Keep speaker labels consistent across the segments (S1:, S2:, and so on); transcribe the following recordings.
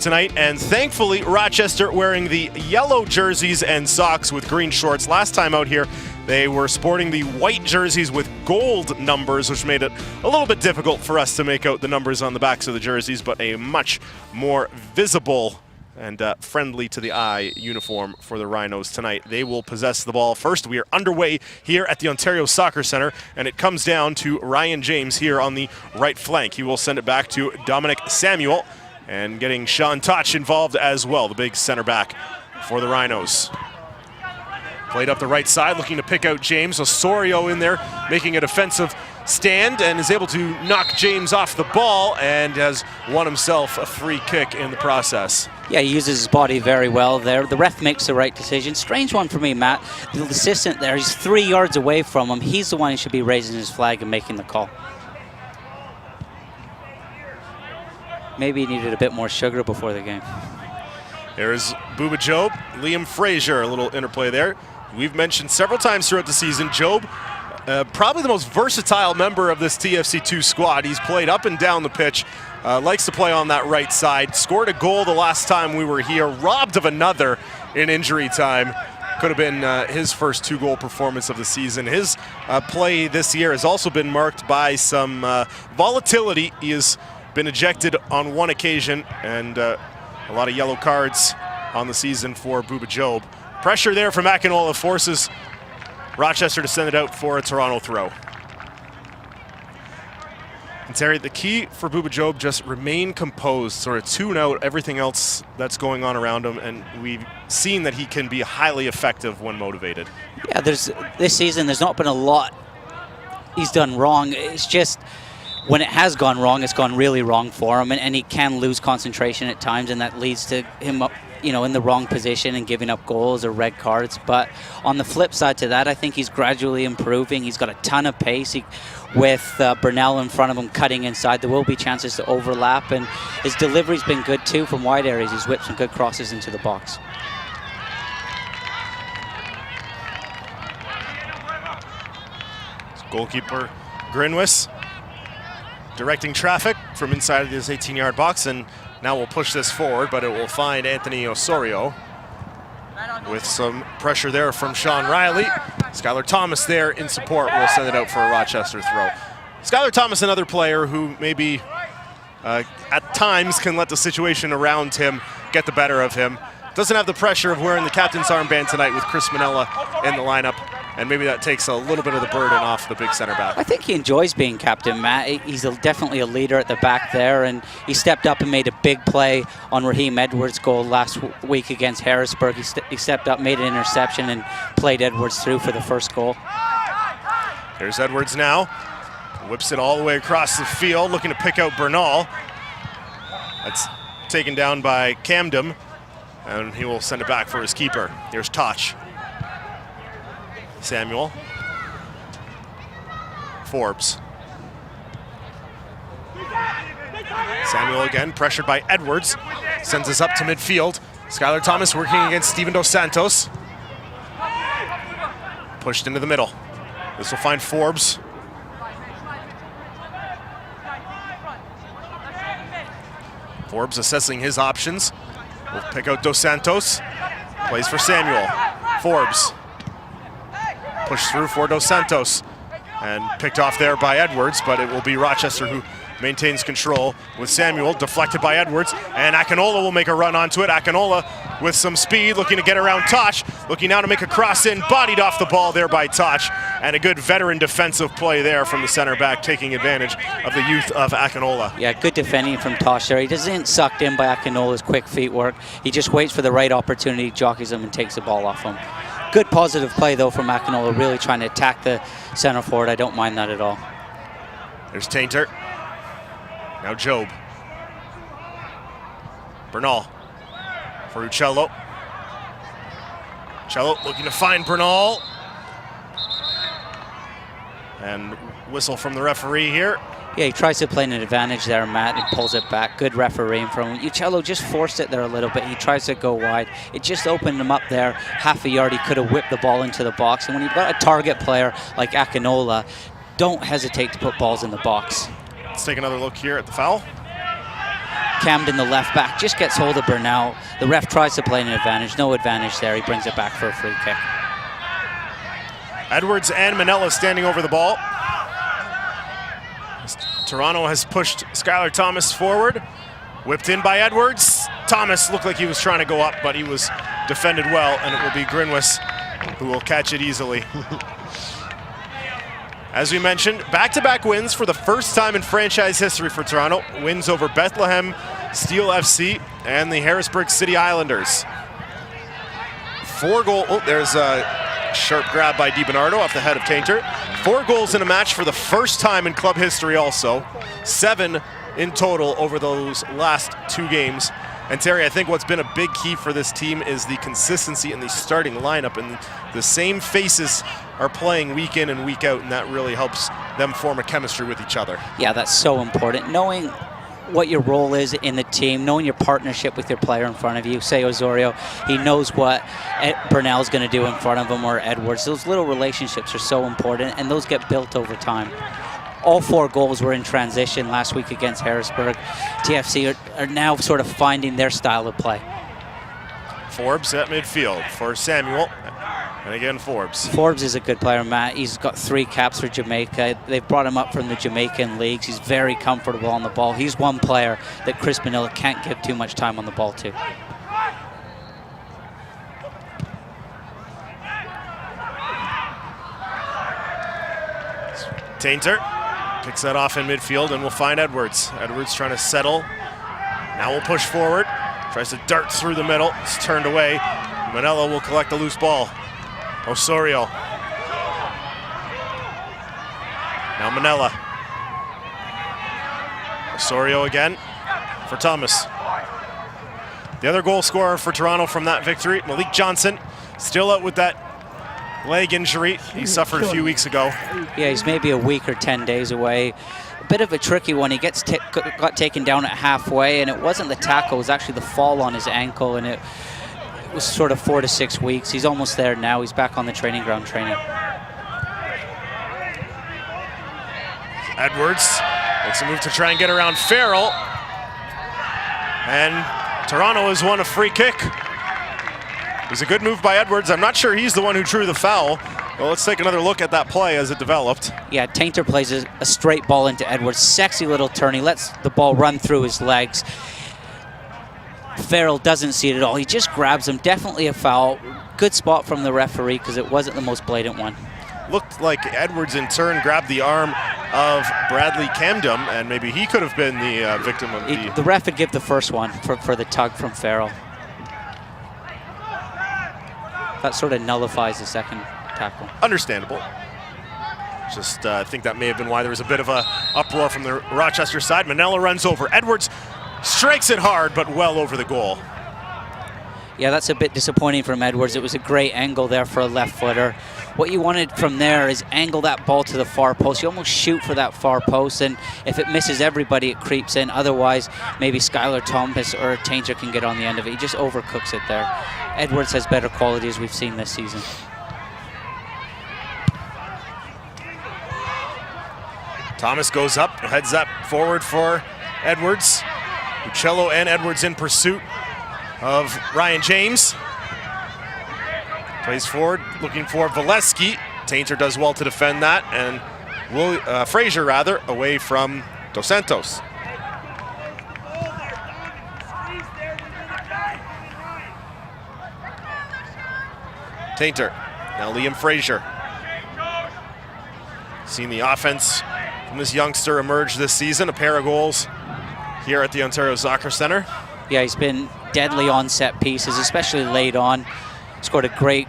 S1: tonight, and thankfully Rochester wearing the yellow jerseys and socks with green shorts. Last time out here they were sporting the white jerseys with gold numbers, which made it a little bit difficult for us to make out the numbers on the backs of the jerseys, but a much more visible and friendly to the eye uniform for the Rhinos tonight. They will possess the ball first. We are underway here at the Ontario Soccer Centre, and it comes down to Ryan James here on the right flank. He will send it back to Dominic Samuel, and getting Sean Touch involved as well, the big center back for the Rhinos. Played up the right side, looking to pick out James. Osorio in there, making a defensive stand, and is able to knock James off the ball, and has won himself a free kick in the process.
S2: Yeah, he uses his body very well there. The ref makes the right decision. Strange one for me, Matt. The assistant there, he's 3 yards away from him. He's the one who should be raising his flag and making the call. Maybe he needed a bit more sugar before the game.
S1: There's Booba Job, Liam Frazier, a little interplay there. We've mentioned several times throughout the season, Job, probably the most versatile member of this TFC2 squad. He's played up and down the pitch, likes to play on that right side, scored a goal the last time we were here, robbed of another in injury time. Could have been his first 2-goal performance of the season. His play this year has also been marked by some volatility. He has been ejected on one occasion, and a lot of yellow cards on the season for Booba Job. Pressure there from Akinola forces Rochester to send it out for a Toronto throw. And Terry, the key for Booba Job, just remain composed, sort of tune out everything else that's going on around him, and we've seen that he can be highly effective when motivated.
S2: Yeah, this season there's not been a lot he's done wrong. It's just when it has gone wrong, it's gone really wrong for him, and he can lose concentration at times, and that leads to him up, in the wrong position and giving up goals or red cards. But on the flip side to that, I think he's gradually improving. He's got a ton of pace. With Burnell in front of him cutting inside, there will be chances to overlap, and his delivery's been good too from wide areas. He's whipped some good crosses into the box.
S1: Goalkeeper Grinwis directing traffic from inside of this 18-yard box, and now we'll push this forward, but it will find Anthony Osorio with some pressure there from Sean Riley. Skylar Thomas there in support will send it out for a Rochester throw. Skylar Thomas, another player who maybe at times can let the situation around him get the better of him. Doesn't have the pressure of wearing the captain's armband tonight with Chris Manella in the lineup, and maybe that takes a little bit of the burden off the big center back.
S2: I think he enjoys being captain, Matt. He's definitely a leader at the back there, and he stepped up and made a big play on Raheem Edwards' goal last week against Harrisburg. He stepped up, made an interception, and played Edwards through for the first goal.
S1: There's Edwards now. Whips it all the way across the field, looking to pick out Bernal. That's taken down by Camden, and he will send it back for his keeper. Here's Touch. Samuel. Forbes. Samuel again, pressured by Edwards. Sends us up to midfield. Skylar Thomas working against Steven Dos Santos. Pushed into the middle. This will find Forbes. Forbes assessing his options. Will pick out Dos Santos. Plays for Samuel. Forbes. Pushed through for Dos Santos. And picked off there by Edwards, but it will be Rochester who maintains control with Samuel, deflected by Edwards, and Akinola will make a run onto it. Akinola with some speed, looking to get around Touch, looking now to make a cross in, bodied off the ball there by Touch, and a good veteran defensive play there from the center back, taking advantage of the youth of Akinola.
S2: Yeah, good defending from Touch there. He doesn't sucked in by Akinola's quick feet work. He just waits for the right opportunity, jockeys him, and takes the ball off him. Good positive play though from Akinola, really trying to attack the center forward. I don't mind that at all.
S1: There's Tainter. Now Job. Bernal for Uccello. Uccello looking to find Bernal. And whistle from the referee here.
S2: Yeah, he tries to play an advantage there, Matt. He pulls it back. Good refereeing from him. Uccello just forced it there a little bit. He tries to go wide. It just opened him up there. Half a yard, he could have whipped the ball into the box. And when you've got a target player like Akinola, don't hesitate to put balls in the box.
S1: Let's take another look here at the foul.
S2: Camden, the left back, just gets hold of Burnell. The ref tries to play an advantage. No advantage there. He brings it back for a free kick.
S1: Edwards and Manella standing over the ball. Toronto has pushed Skylar Thomas forward. Whipped in by Edwards. Thomas looked like he was trying to go up, but he was defended well, and it will be Grinwis who will catch it easily. As we mentioned, back-to-back wins for the first time in franchise history for Toronto. Wins over Bethlehem Steel FC and the Harrisburg City Islanders. 4 goal, oh, there's a sharp grab by DiBernardo off the head of Tainter. 4 goals in a match for the first time in club history also. 7 in total over those last 2 games. And Terry, I think what's been a big key for this team is the consistency in the starting lineup, and the same faces are playing week in and week out, and that really helps them form a chemistry with each other.
S2: Yeah, that's so important. Knowing what your role is in the team, knowing your partnership with your player in front of you. Say Osorio, he knows what Burnell's going to do in front of him, or Edwards. Those little relationships are so important, and those get built over time. All 4 goals were in transition last week against Harrisburg. TFC are now sort of finding their style of play.
S1: Forbes at midfield for Samuel. And again, Forbes.
S2: Forbes is a good player, Matt. He's got 3 caps for Jamaica. They've brought him up from the Jamaican leagues. He's very comfortable on the ball. He's one player that Chris Manila can't give too much time on the ball to.
S1: Tainter picks that off in midfield, and we'll find Edwards. Edwards trying to settle. Now we'll push forward. Tries to dart through the middle. It's turned away. Manella will collect the loose ball. Osorio. Now Manella. Osorio again for Thomas. The other goal scorer for Toronto from that victory, Malik Johnson, still out with that leg injury he suffered a few weeks ago.
S2: Yeah, he's maybe a week or 10 days away. A bit of a tricky one. He got taken down at halfway, and it wasn't the tackle, it was actually the fall on his ankle, and it was sort of 4 to 6 weeks. He's almost there now. He's back on the training ground training.
S1: Edwards makes a move to try and get around Farrell. And Toronto has won a free kick. It was a good move by Edwards. I'm not sure he's the one who drew the foul. Well, let's take another look at that play as it developed.
S2: Yeah, Tainter plays a straight ball into Edwards. Sexy little turn. He lets the ball run through his legs. Farrell doesn't see it at all. He just grabs him. Definitely a foul. Good spot from the referee because it wasn't the most blatant one.
S1: Looked like Edwards in turn grabbed the arm of Bradley Camden, and maybe he could have been the victim of
S2: The ref would give the first one for the tug from Farrell. That sort of nullifies the second tackle.
S1: Understandable. Just I think that may have been why there was a bit of a uproar from the Rochester side. Manella runs over. Edwards strikes it hard, but well over the goal.
S2: Yeah, that's a bit disappointing from Edwards. It was a great angle there for a left footer. What you wanted from there is angle that ball to the far post. You almost shoot for that far post, and if it misses everybody, it creeps in. Otherwise, maybe Skylar Thomas or Tainter can get on the end of it. He just overcooks it there. Edwards has better quality, as we've seen this season.
S1: Thomas goes up, heads up forward for Edwards. Uccello and Edwards in pursuit of Ryan James. Plays forward, looking for Volesky. Tainter does well to defend that, and Frazier rather, away from Dos Santos. Tainter, now Liam Frazier. Seen the offense from this youngster emerge this season, a pair of goals here at the Ontario Soccer Centre.
S2: Yeah, he's been deadly on set pieces, especially late on. Scored a great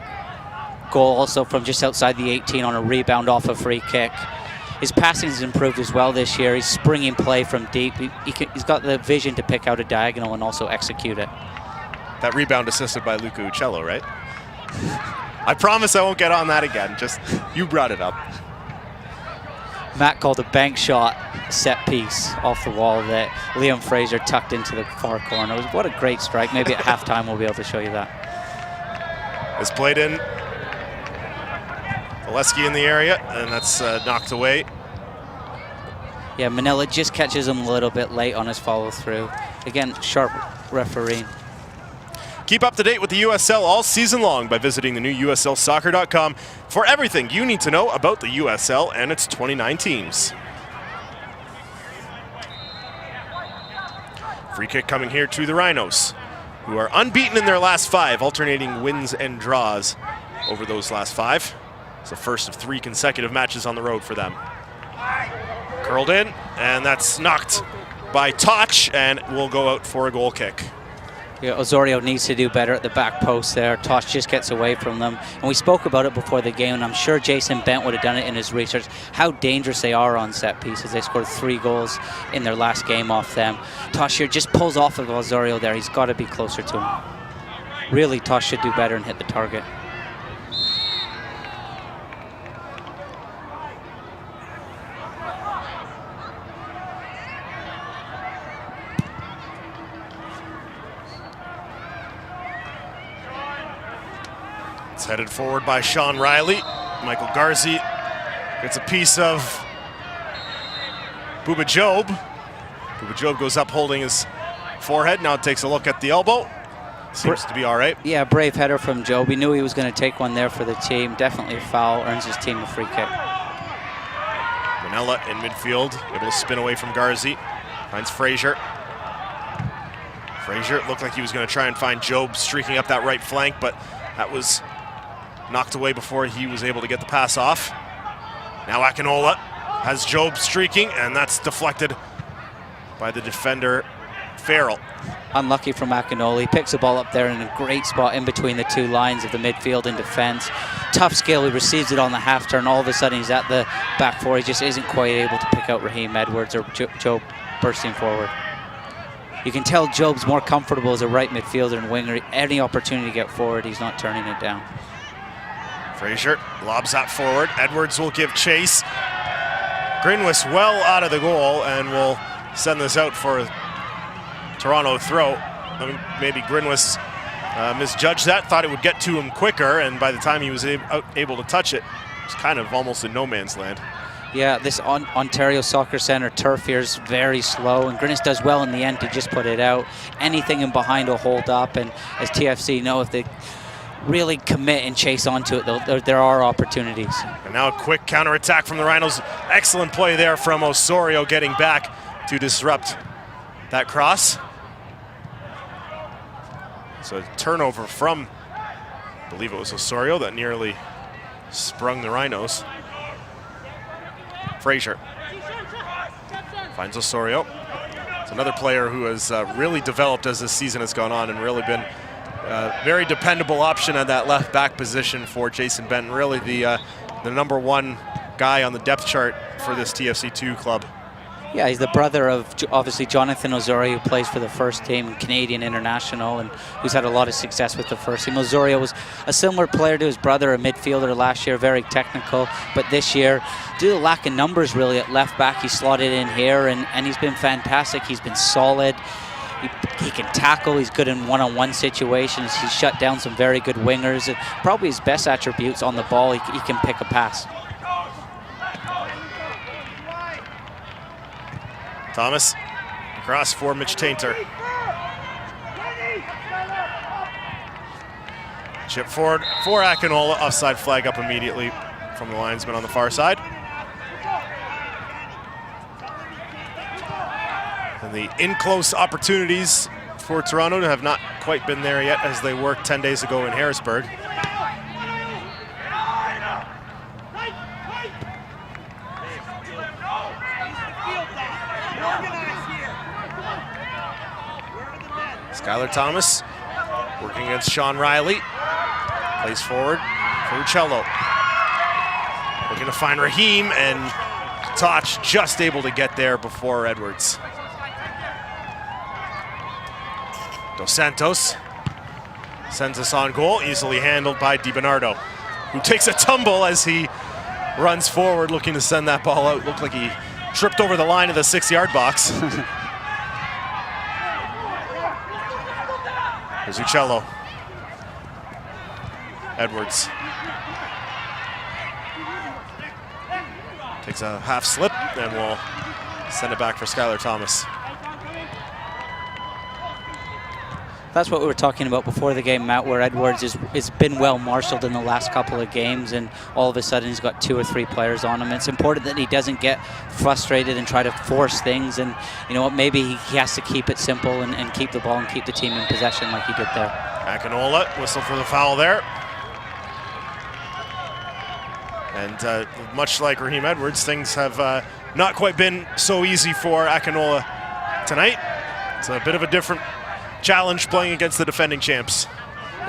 S2: goal also from just outside the 18 on a rebound off a free kick. His passing has improved as well this year. He's springing play from deep. He's got the vision to pick out a diagonal and also execute it.
S1: That rebound assisted by Luca Uccello, right? I promise I won't get on that again. Just, you brought it up.
S2: Matt called a bank shot set piece off the wall that Liam Frazier tucked into the far corner. What a great strike. Maybe at halftime we'll be able to show you that.
S1: It's played in. Volesky in the area, and that's knocked away.
S2: Yeah, Manila just catches him a little bit late on his follow-through. Again, sharp referee.
S1: Keep up to date with the USL all season long by visiting the new USLsoccer.com for everything you need to know about the USL and its 29 teams. Free kick coming here to the Rhinos, who are unbeaten in their last 5, alternating wins and draws over those last 5. It's the first of 3 consecutive matches on the road for them. Curled in, and that's knocked by Toch, and will go out for a goal kick.
S2: Yeah, Osorio needs to do better at the back post there. Toch just gets away from them. And we spoke about it before the game, and I'm sure Jason Bent would have done it in his research, how dangerous they are on set pieces. They scored 3 goals in their last game off them. Toch here just pulls off of Osorio there. He's got to be closer to him. Really, Toch should do better and hit the target.
S1: It's headed forward by Sean Riley. Michael Garzi gets a piece of Bouba Job. Bouba Job goes up holding his forehead. Now takes a look at the elbow. Seems to be all right.
S2: Yeah, brave header from Job. We knew he was going to take one there for the team. Definitely a foul. Earns his team a free kick.
S1: Manella in midfield, able to spin away from Garzi. Finds Frazier. Frazier looked like he was going to try and find Job streaking up that right flank, but that was knocked away before he was able to get the pass off. Now Akinola has Job streaking, and that's deflected by the defender, Farrell.
S2: Unlucky from Akinola. He picks the ball up there in a great spot in between the 2 lines of the midfield and defense. Tough skill. He receives it on the half turn. All of a sudden, he's at the back 4. He just isn't quite able to pick out Raheem Edwards or Job bursting forward. You can tell Job's more comfortable as a right midfielder and winger. Any opportunity to get forward, he's not turning it down.
S1: Frazier lobs that forward. Edwards will give chase. Grinwis well out of the goal and will send this out for a Toronto throw. I mean, maybe Grinwis misjudged that, thought it would get to him quicker, and by the time he was able to touch it, it was kind of almost in no man's land.
S2: Yeah, this Ontario Soccer Centre turf here is very slow, and Grinnis does well in the end to just put it out. Anything in behind will hold up, and as TFC know, if they really commit and chase onto it, there are opportunities.
S1: And now a quick counterattack from the Rhinos. Excellent play there from Osorio getting back to disrupt that cross. So a turnover from, I believe it was Osorio that nearly sprung the Rhinos. Frazier finds Osorio. It's another player who has really developed as this season has gone on and really been a very dependable option at that left back position for Jason Benton. Really the #1 guy on the depth chart for this TFC2 club.
S2: Yeah, he's the brother of obviously Jonathan Osorio, who plays for the first team, Canadian international, and who's had a lot of success with the first team. Osorio was a similar player to his brother, a midfielder last year, very technical, but this year, due to the lack of numbers really at left back, he slotted in here, and he's been fantastic. He's been solid. He can tackle. He's good in one-on-one situations. He's shut down some very good wingers. And probably his best attributes on the ball, he can pick a pass.
S1: Thomas across for Mitch Tainter. Chip forward for Akinola. Offside flag up immediately from the linesman on the far side. And the in-close opportunities for Toronto have not quite been there yet as they worked 10 days ago in Harrisburg. Skylar Thomas working against Sean Riley. Plays forward for Uccello. Looking to find Raheem, and Toch just able to get there before Edwards. Dos Santos sends us on goal, easily handled by DiBernardo, who takes a tumble as he runs forward looking to send that ball out. Looked like he tripped over the line of the 6-yard box. Here's Uccello. Edwards takes a half slip and will Send it back for Skylar Thomas.
S2: That's what we were talking about before the game, Matt, where Edwards has been well marshaled in the last couple of games, and all of a sudden he's got 2 or 3 players on him. It's important that he doesn't get frustrated and try to force things, and you know what, maybe he has to keep it simple and keep the ball and keep the team in possession like he did there.
S1: Akinola, whistle for the foul there. And much like Raheem Edwards, things have not quite been so easy for Akinola tonight. It's a bit of a different challenge playing against the defending champs.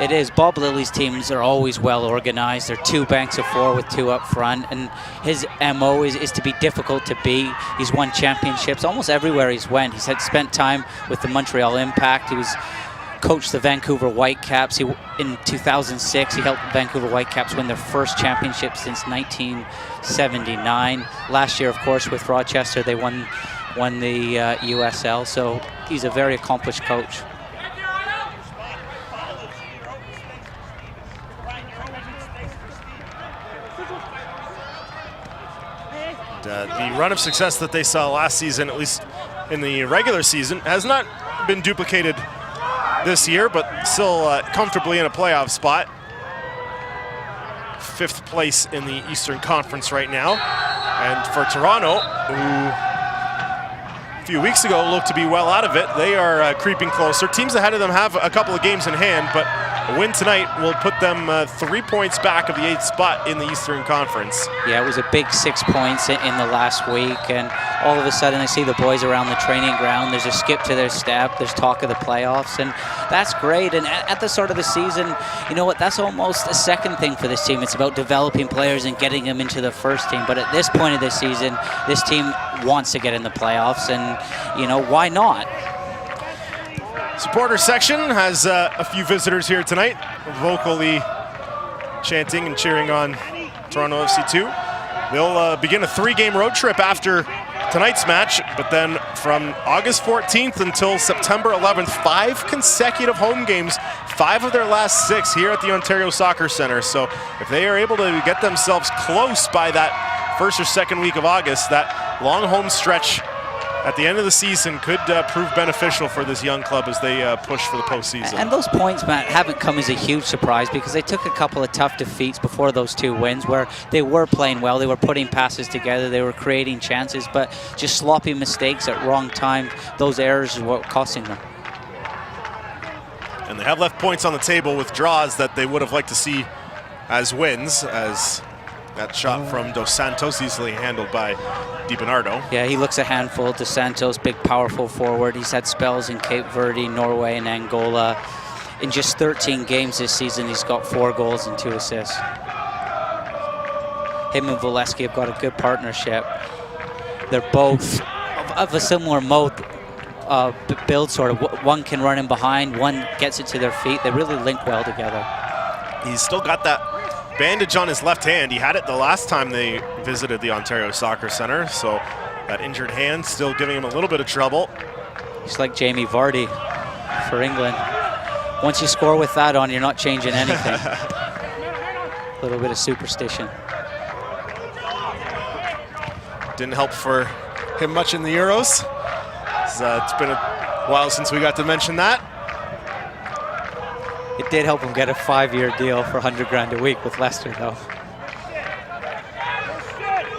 S2: It is. Bob Lilly's teams are always well organized. They're 2 banks of 4 with 2 up front, and his MO is to be difficult to beat. He's won championships almost everywhere he's went. He's spent time with the Montreal Impact. He was coached the Vancouver Whitecaps. In 2006, he helped the Vancouver Whitecaps win their first championship since 1979. Last year, of course, with Rochester, they won the USL. So he's a very accomplished coach.
S1: The run of success that they saw last season, at least in the regular season, has not been duplicated this year, but still comfortably in a playoff spot. 5th place in the Eastern Conference right now. And for Toronto, who a few weeks ago looked to be well out of it, they are creeping closer. Teams ahead of them have a couple of games in hand, but a win tonight will put them 3 points back of the 8th spot in the Eastern Conference.
S2: Yeah, it was a big 6 points in the last week, and all of a sudden I see the boys around the training ground. There's a skip to their step. There's talk of the playoffs, and that's great. And at the start of the season, you know what, that's almost a second thing for this team. It's about developing players and getting them into the first team. But at this point of the season, this team wants to get in the playoffs, and, you know, why not?
S1: Supporter section has a few visitors here tonight, vocally chanting and cheering on Toronto FC2. They'll begin a 3-game road trip after tonight's match, but then from August 14th until September 11th, 5 consecutive home games, 5 of their last 6 here at the Ontario Soccer Centre. So if they are able to get themselves close by that 1st or 2nd week of August, that long home stretch at the end of the season could prove beneficial for this young club as they push for the postseason.
S2: And those points, Matt, haven't come as a huge surprise because they took a couple of tough defeats before those 2 wins where they were playing well, they were putting passes together, they were creating chances, but just sloppy mistakes at wrong time, those errors are what costing them.
S1: And they have left points on the table with draws that they would have liked to see as wins, as that shot from Dos Santos easily handled by DiBernardo.
S2: Yeah, he looks a handful. Dos Santos, big, powerful forward. He's had spells in Cape Verde, Norway, and Angola. In just 13 games this season, he's got 4 goals and 2 assists. Him and Volesky have got a good partnership. They're both of a similar mode, build sort of. One can run in behind, one gets it to their feet. They really link well together.
S1: He's still got that bandage on his left hand. He had it the last time they visited the Ontario Soccer Centre, so that injured hand still giving him a little bit of trouble.
S2: He's like Jamie Vardy for England. Once you score with that on, you're not changing anything. A little bit of superstition.
S1: Didn't help for him much in the Euros. It's been a while since we got to mention that.
S2: It did help him get a 5-year deal for 100 grand a week with Leicester, though.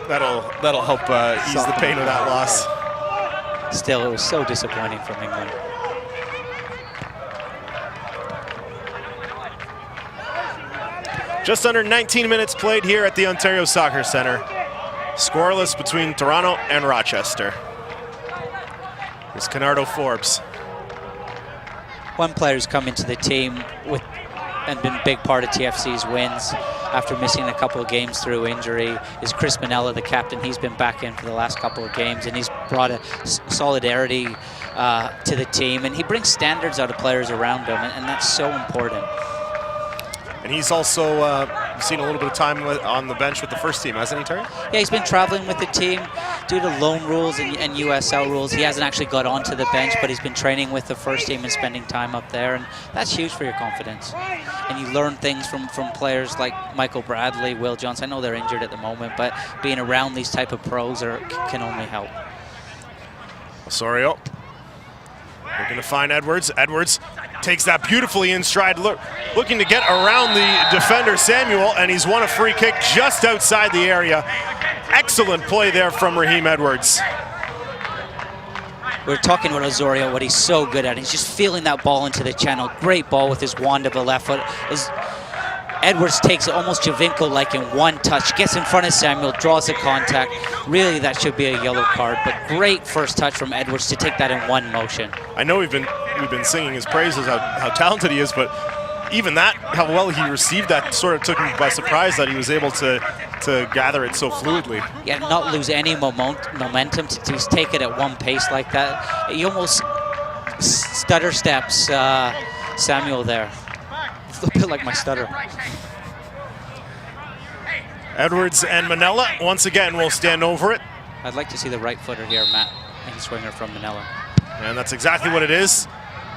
S1: That'll help ease the pain of that loss.
S2: Still, it was so disappointing from England.
S1: Just under 19 minutes played here at the Ontario Soccer Centre. Scoreless between Toronto and Rochester. Here's Canardo Forbes.
S2: One player who's come into the team and been a big part of TFC's wins after missing a couple of games through injury is Chris Manella, the captain. He's been back in for the last couple of games, and he's brought a solidarity to the team, and he brings standards out of players around him, and that's so important.
S1: And he's also seen a little bit of time on the bench with the first team, hasn't he, Terry?
S2: Yeah, he's been traveling with the team due to loan rules and USL rules. He hasn't actually got onto the bench, but he's been training with the first team and spending time up there, and that's huge for your confidence. And you learn things from players like Michael Bradley, Will Johnson. I know they're injured at the moment, but being around these type of pros can only help.
S1: Osorio looking to find Edwards. Edwards takes that beautifully in stride, looking to get around the defender Samuel, and he's won a free kick just outside the area. Excellent play there from Raheem Edwards.
S2: We're talking about Osorio, what he's so good at. He's just feeling that ball into the channel. Great ball with his wand of a left foot. Edwards takes it almost Javinko-like in one touch, gets in front of Samuel, draws the contact. Really, that should be a yellow card, but great first touch from Edwards to take that in one motion.
S1: I know we've been singing his praises, how talented he is, but even that, how well he received that, sort of took him by surprise that he was able to gather it so fluidly.
S2: Yeah, not lose any momentum, to just take it at one pace like that. He almost stutter steps Samuel there. A bit like my stutter.
S1: Edwards and Manella once again will stand over it.
S2: I'd like to see the right footer here, Matt, and swinger from Manella.
S1: And that's exactly what it is.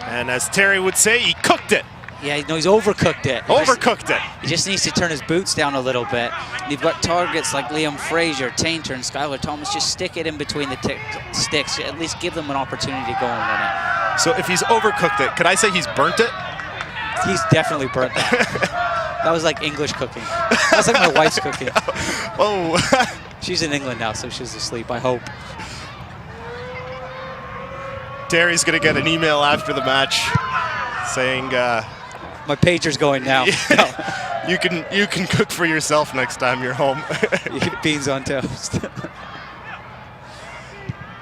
S1: And as Terry would say, he cooked it.
S2: Yeah, no, he's overcooked it.
S1: He
S2: just needs to turn his boots down a little bit. And you've got targets like Liam Fraser, Tainter, and Skylar Thomas. Just stick it in between the sticks. At least give them an opportunity to go and win it.
S1: So if he's overcooked it, could I say he's burnt it?
S2: He's definitely burnt that. That was like English cooking. That was like my wife's cooking.
S1: Oh.
S2: She's in England now, so she's asleep, I hope.
S1: Terry's going to get an email after the match saying...
S2: my pager's going now.
S1: No. You can cook for yourself next time you're home.
S2: You eat beans on toast.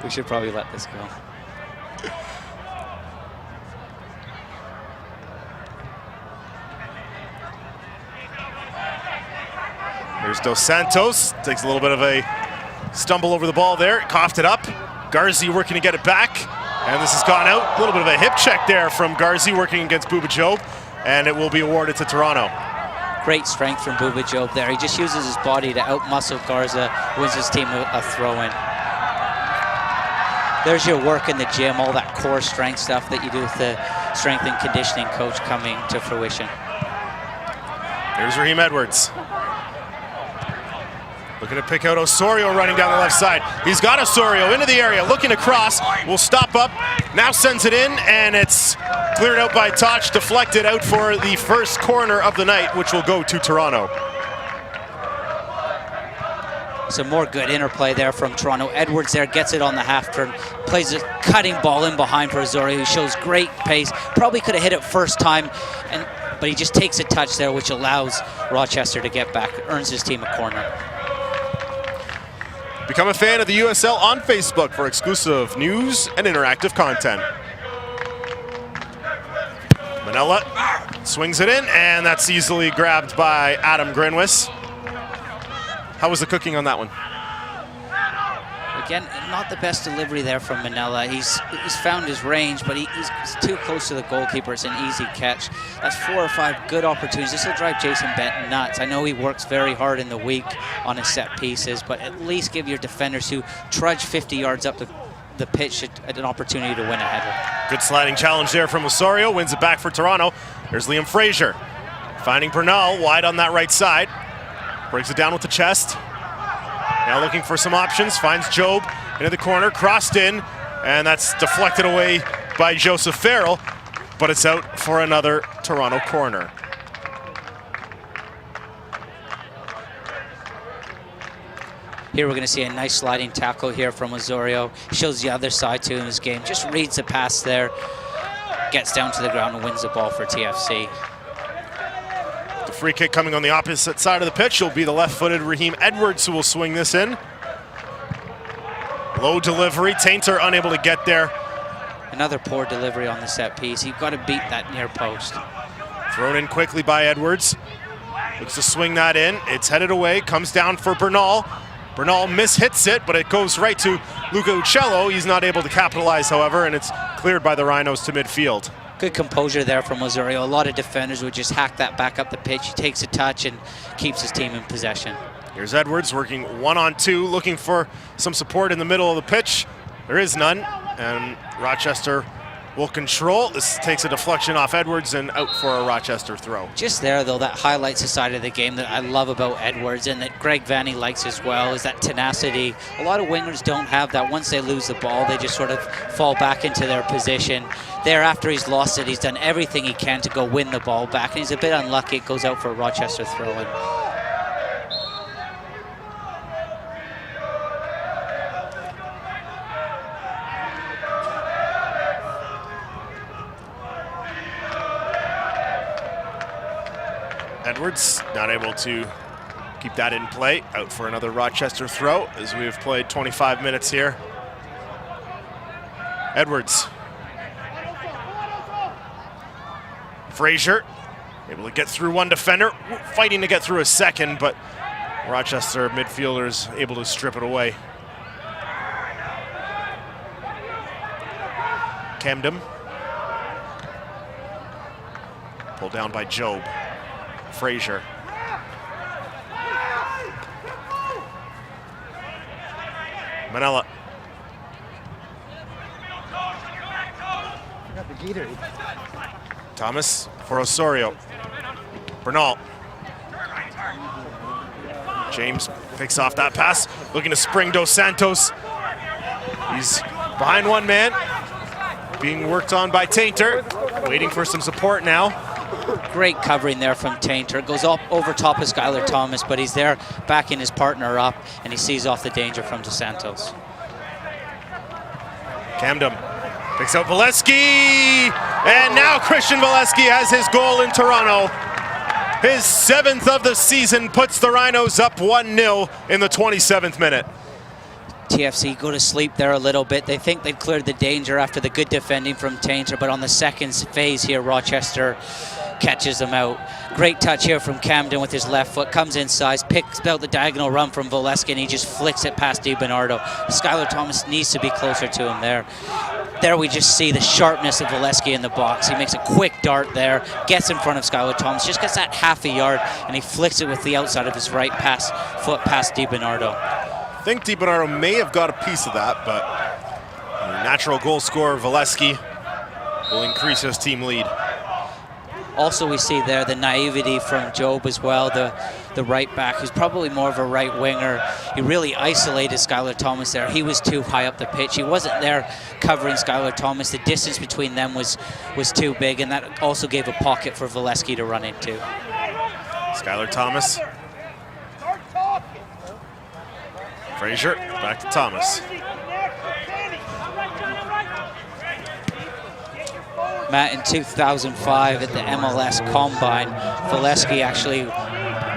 S2: We should probably let this go.
S1: Here's Dos Santos, takes a little bit of a stumble over the ball there, coughed it up. Garzi working to get it back, and this has gone out. A little bit of a hip check there from Garzi working against Bouba Jobe, and it will be awarded to Toronto.
S2: Great strength from Bouba Jobe there. He just uses his body to outmuscle Garza, wins his team a throw-in. There's your work in the gym, all that core strength stuff that you do with the strength and conditioning coach coming to fruition.
S1: Here's Raheem Edwards. Looking to pick out Osorio running down the left side. He's got Osorio into the area, looking to cross, will stop up, now sends it in, and it's cleared out by Toch, deflected out for the first corner of the night, which will go to Toronto.
S2: Some more good interplay there from Toronto. Edwards there gets it on the half turn, plays a cutting ball in behind for Osorio, who shows great pace. Probably could have hit it first time, but he just takes a touch there, which allows Rochester to get back, earns his team a corner.
S1: Become a fan of the USL on Facebook for exclusive news and interactive content. Manella swings it in, and that's easily grabbed by Adam Grinwis. How was the cooking on that one?
S2: Again, not the best delivery there from Manella. He's found his range, but he's too close to the goalkeeper. It's an easy catch. That's 4 or 5 good opportunities. This will drive Jason Benton nuts. I know he works very hard in the week on his set pieces, but at least give your defenders who trudge 50 yards up the pitch an opportunity to win a header.
S1: Good sliding challenge there from Osorio. Wins it back for Toronto. There's Liam Fraser. Finding Bernal wide on that right side. Breaks it down with the chest. Now looking for some options, finds Jobe into the corner, crossed in, and that's deflected away by Joseph Farrell, but it's out for another Toronto corner.
S2: Here we're going to see a nice sliding tackle here from Osorio. Shows the other side to him in his game. Just reads the pass there, gets down to the ground and wins the ball for TFC.
S1: The free kick coming on the opposite side of the pitch will be the left-footed Raheem Edwards who will swing this in. Low delivery, Tainter unable to get there.
S2: Another poor delivery on the set piece. You've got to beat that near post.
S1: Thrown in quickly by Edwards. Looks to swing that in. It's headed away, comes down for Bernal. Bernal mishits it, but it goes right to Luca Uccello. He's not able to capitalize, however, and it's cleared by the Rhinos to midfield.
S2: Good composure there from Osorio. A lot of defenders would just hack that back up the pitch. He takes a touch and keeps his team in possession.
S1: Here's Edwards working 1-on-2, looking for some support in the middle of the pitch. There is none, and Rochester will control. This takes a deflection off Edwards and out for a Rochester throw.
S2: Just there, though, that highlights the side of the game that I love about Edwards and that Greg Vanny likes as well, is that tenacity. A lot of wingers don't have that. Once they lose the ball, they just sort of fall back into their position. There, after he's lost it, he's done everything he can to go win the ball back, and he's a bit unlucky. It goes out for a Rochester throw-in.
S1: Edwards not able to keep that in play. Out for another Rochester throw as we have played 25 minutes here. Edwards. Frazier able to get through one defender, fighting to get through a second, but Rochester midfielders able to strip it away. Camden. Pulled down by Job. Frazier. Manella. Thomas for Osorio. Bernal. James picks off that pass, looking to spring Dos Santos. He's behind one man, being worked on by Tainter, waiting for some support now.
S2: Great covering there from Tainter. Goes up over top of Skylar Thomas, but he's there backing his partner up, and he sees off the danger from Dos Santos.
S1: Camden picks out Volesky, and now Christian Volesky has his goal in Toronto. His 7th of the season puts the Rhinos up 1-0 in the 27th minute.
S2: TFC go to sleep there a little bit. They think they've cleared the danger after the good defending from Tainter, but on the second phase here, Rochester catches them out. Great touch here from Camden with his left foot, comes inside, picks out the diagonal run from Volesky, and he just flicks it past DiBernardo. Skylar Thomas needs to be closer to him there. There we just see the sharpness of Volesky in the box. He makes a quick dart there, gets in front of Skylar Thomas, just gets that half a yard, and he flicks it with the outside of his right foot past DiBernardo.
S1: I think DiBernardo may have got a piece of that, but the natural goal scorer Volesky will increase his team lead.
S2: Also, we see there the naivety from Job as well, the right back, who's probably more of a right winger. He really isolated Skylar Thomas there. He was too high up the pitch. He wasn't there covering Skylar Thomas. The distance between them was too big, and that also gave a pocket for Volesky to run into.
S1: Skylar Thomas. Frazier, back to Thomas.
S2: Matt, in 2005 at the MLS Combine, Volesky actually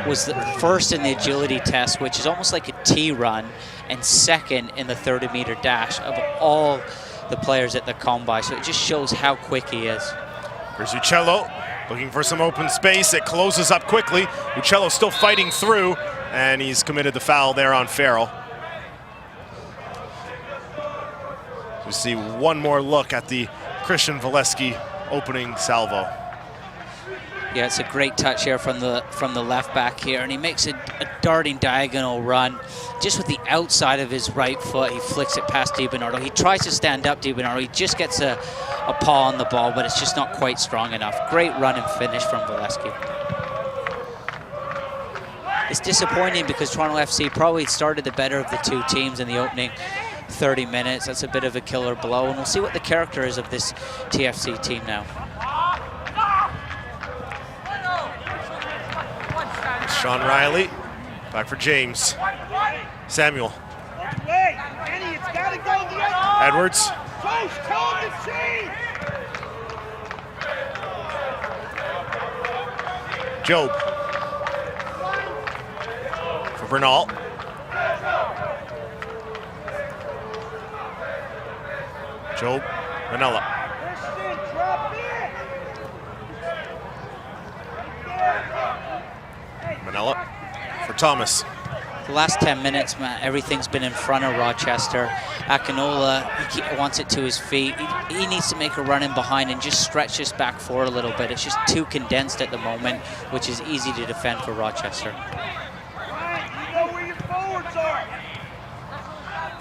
S2: was the first in the agility test, which is almost like a T-run, and second in the 30-meter dash of all the players at the Combine. So it just shows how quick he is.
S1: Here's Uccello looking for some open space. It closes up quickly. Uccello still fighting through, and he's committed the foul there on Farrell. We see one more look at the Christian Volesky opening salvo.
S2: Yeah, it's a great touch here from the left back here, and he makes a darting diagonal run just with the outside of his right foot. He flicks it past DiBernardo. He tries to stand up DiBernardo. He just gets a paw on the ball, but it's just not quite strong enough. Great run and finish from Volesky. It's disappointing because Toronto FC probably started the better of the two teams in the opening 30 minutes. That's a bit of a killer blow, and we'll see what the character is of this TFC team now.
S1: Sean Riley, back for James. Samuel. Edwards. Job. For Bernal. Job, Manella. Manella for Thomas.
S2: The last 10 minutes, Matt, everything's been in front of Rochester. Akinola, he wants it to his feet. He needs to make a run in behind and just stretch this back forward a little bit. It's just too condensed at the moment, which is easy to defend for Rochester.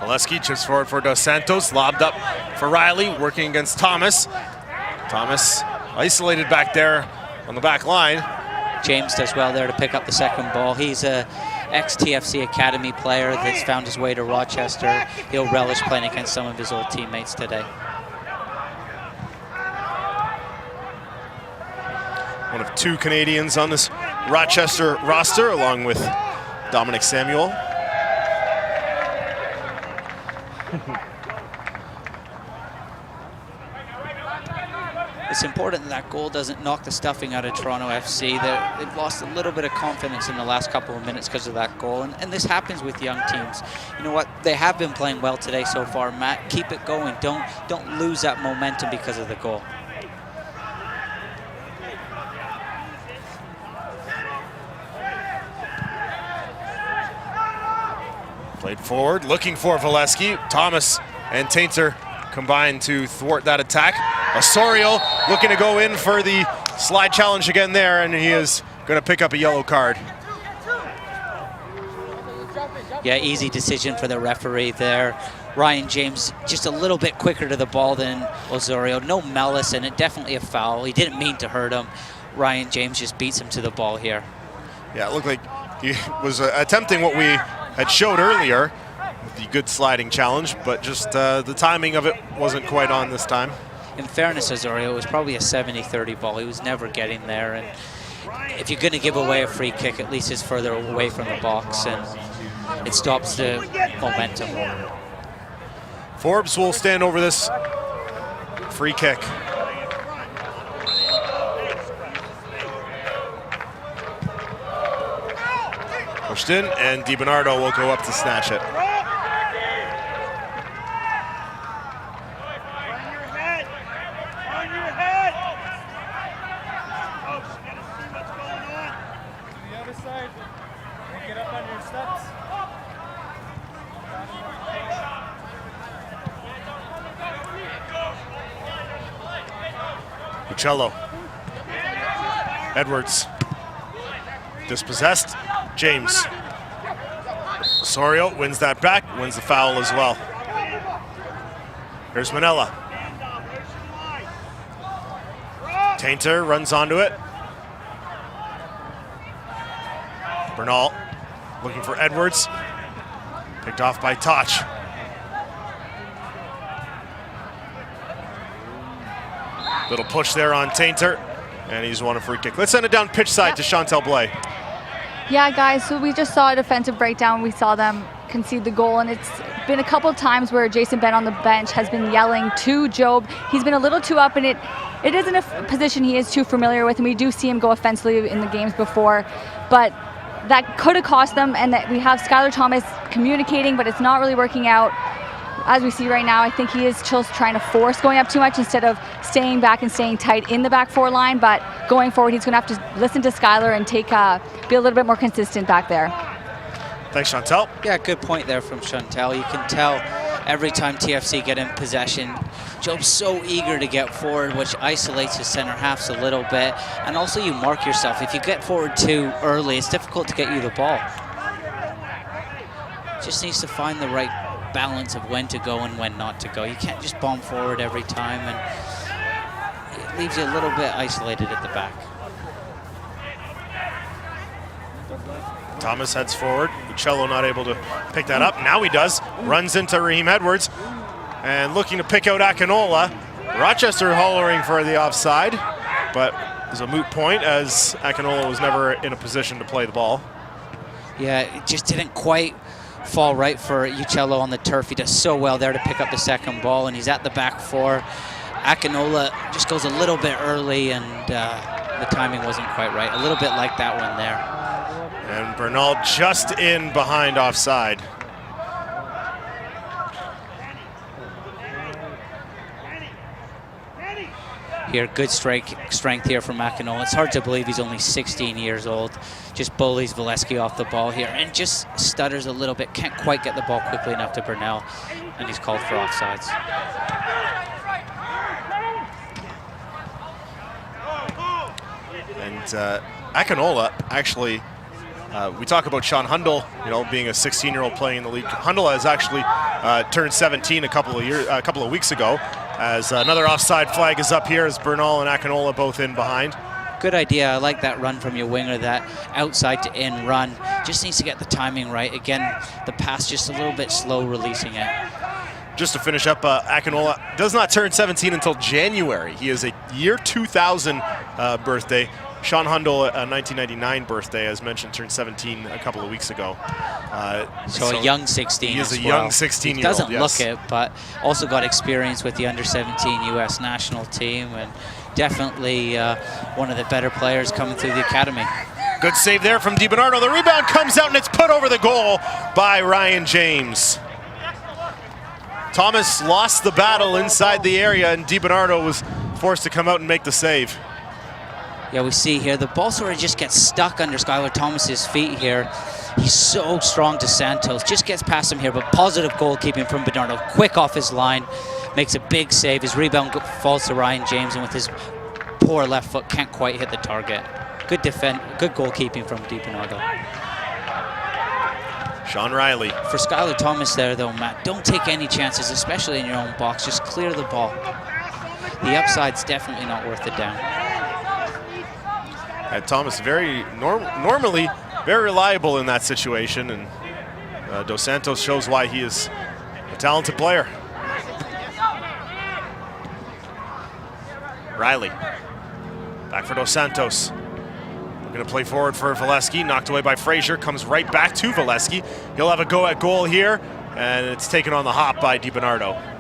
S1: Volesky chips forward for Dos Santos, lobbed up for Riley, working against Thomas. Thomas isolated back there on the back line.
S2: James does well there to pick up the second ball. He's a ex-TFC Academy player that's found his way to Rochester. He'll relish playing against some of his old teammates today.
S1: One of 2 Canadians on this Rochester roster, along with Dominic Samuel.
S2: It's important that that goal doesn't knock the stuffing out of Toronto FC. They've lost a little bit of confidence in the last couple of minutes because of that goal, and this happens with young teams. You know what? They have been playing well today so far, Matt. Keep it going. Don't lose that momentum because of the goal.
S1: Played forward, looking for Volesky. Thomas and Tainter combined to thwart that attack. Osorio looking to go in for the slide challenge again there, and he is going to pick up a yellow card.
S2: Yeah, easy decision for the referee there. Ryan James just a little bit quicker to the ball than Osorio. No malice in it, definitely a foul. He didn't mean to hurt him. Ryan James just beats him to the ball here.
S1: Yeah, it looked like he was attempting what we had showed earlier, the good sliding challenge, but just the timing of it wasn't quite on this time.
S2: In fairness, Osorio, it was probably a 70-30 ball. He was never getting there, and if you're going to give away a free kick, at least it's further away from the box, and it stops the momentum.
S1: Forbes will stand over this free kick. Pushed in, and DiBernardo will go up to snatch it. Uccello. Edwards. Dispossessed. James. Osorio wins that back, wins the foul as well. Here's Manella. Tainter runs onto it. Bernal looking for Edwards. Picked off by Toch. Little push there on Tainter, and he's won a free kick. Let's send it down pitch side to Chantel Blais.
S3: Yeah, guys, so we just saw a defensive breakdown. We saw them concede the goal, and it's been a couple of times where Jason Bent on the bench has been yelling to Job. He's been a little too up, and it isn't a position he is too familiar with, and we do see him go offensively in the games before, but that could have cost them, and that we have Skylar Thomas communicating, but it's not really working out. As we see right now, I think he is just trying to force going up too much instead of staying back and staying tight in the back 4 line. But going forward, he's going to have to listen to Skylar and be a little bit more consistent back there.
S1: Thanks, Chantel.
S2: Yeah, good point there from Chantel. You can tell every time TFC get in possession, Job's so eager to get forward, which isolates his center halves a little bit. And also you mark yourself. If you get forward too early, it's difficult to get you the ball. Just needs to find the right balance of when to go and when not to go. You can't just bomb forward every time, and it leaves you a little bit isolated at the back.
S1: Thomas heads forward. Uccello not able to pick that up. Now he does. Runs into Raheem Edwards and looking to pick out Akinola. Rochester hollering for the offside, but it was a moot point as Akinola was never in a position to play the ball.
S2: Yeah, it just didn't quite fall right for Uccello on the turf. He does so well there to pick up the second ball, and he's at the back 4. Akinola just goes a little bit early, and the timing wasn't quite right. A little bit like that one there.
S1: And Bernal just in behind offside.
S2: Here, good strength here from Akinola. It's hard to believe he's only 16 years old. Just bullies Volesky off the ball here and just stutters a little bit. Can't quite get the ball quickly enough to Bernal, and he's called for offsides.
S1: And Akinola actually We talk about Sean Hundle, being a 16-year-old playing in the league. Hundle has actually turned 17 a couple of weeks ago, as another offside flag is up here as Bernal and Akinola both in behind.
S2: Good idea. I like that run from your winger, that outside to in run. Just needs to get the timing right. Again, the pass just a little bit slow releasing it.
S1: Just to finish up, Akinola does not turn 17 until January. He is a year 2000 birthday. Sean Hundle, a 1999 birthday, as mentioned, turned 17 a couple of weeks ago.
S2: So a young 16.
S1: He is a young 16-year-old.
S2: He doesn't look it, but also got experience with the under-17 U.S. national team, and definitely one of the better players coming through the academy.
S1: Good save there from DiBernardo. The rebound comes out and it's put over the goal by Ryan James. Thomas lost the battle inside the area, and DiBernardo was forced to come out and make the save.
S2: Yeah, we see here the ball sort of just gets stuck under Skylar Thomas's feet here. He's so strong to Santos, just gets past him here, but positive goalkeeping from Bernardo. Quick off his line, makes a big save. His rebound falls to Ryan James, and with his poor left foot, can't quite hit the target. Good goalkeeping from DiBernardo.
S1: Sean Riley.
S2: For Skylar Thomas there, though, Matt, don't take any chances, especially in your own box. Just clear the ball. The upside's definitely not worth it down.
S1: And Thomas normally very reliable in that situation, and Dos Santos shows why he is a talented player. Riley, back for Dos Santos. Going to play forward for Volesky, knocked away by Frazier, comes right back to Volesky. He'll have a go at goal here, and it's taken on the hop by DiBernardo.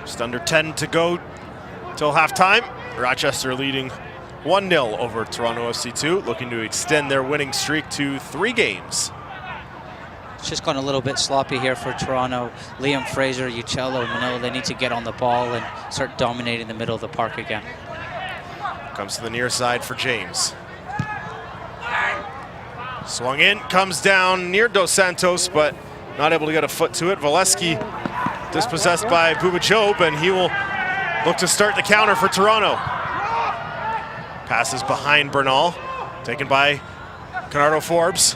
S1: Just under 10 to go till halftime. Rochester leading 1-0 over Toronto FC2, looking to extend their winning streak to 3 games.
S2: It's just gone a little bit sloppy here for Toronto. Liam Fraser, Uccello, Manila, they need to get on the ball and start dominating the middle of the park again.
S1: Comes to the near side for James. Swung in, comes down near Dos Santos, but not able to get a foot to it. Volesky dispossessed by Bouba Job, and he will look to start the counter for Toronto. Passes behind Bernal, taken by Canardo Forbes.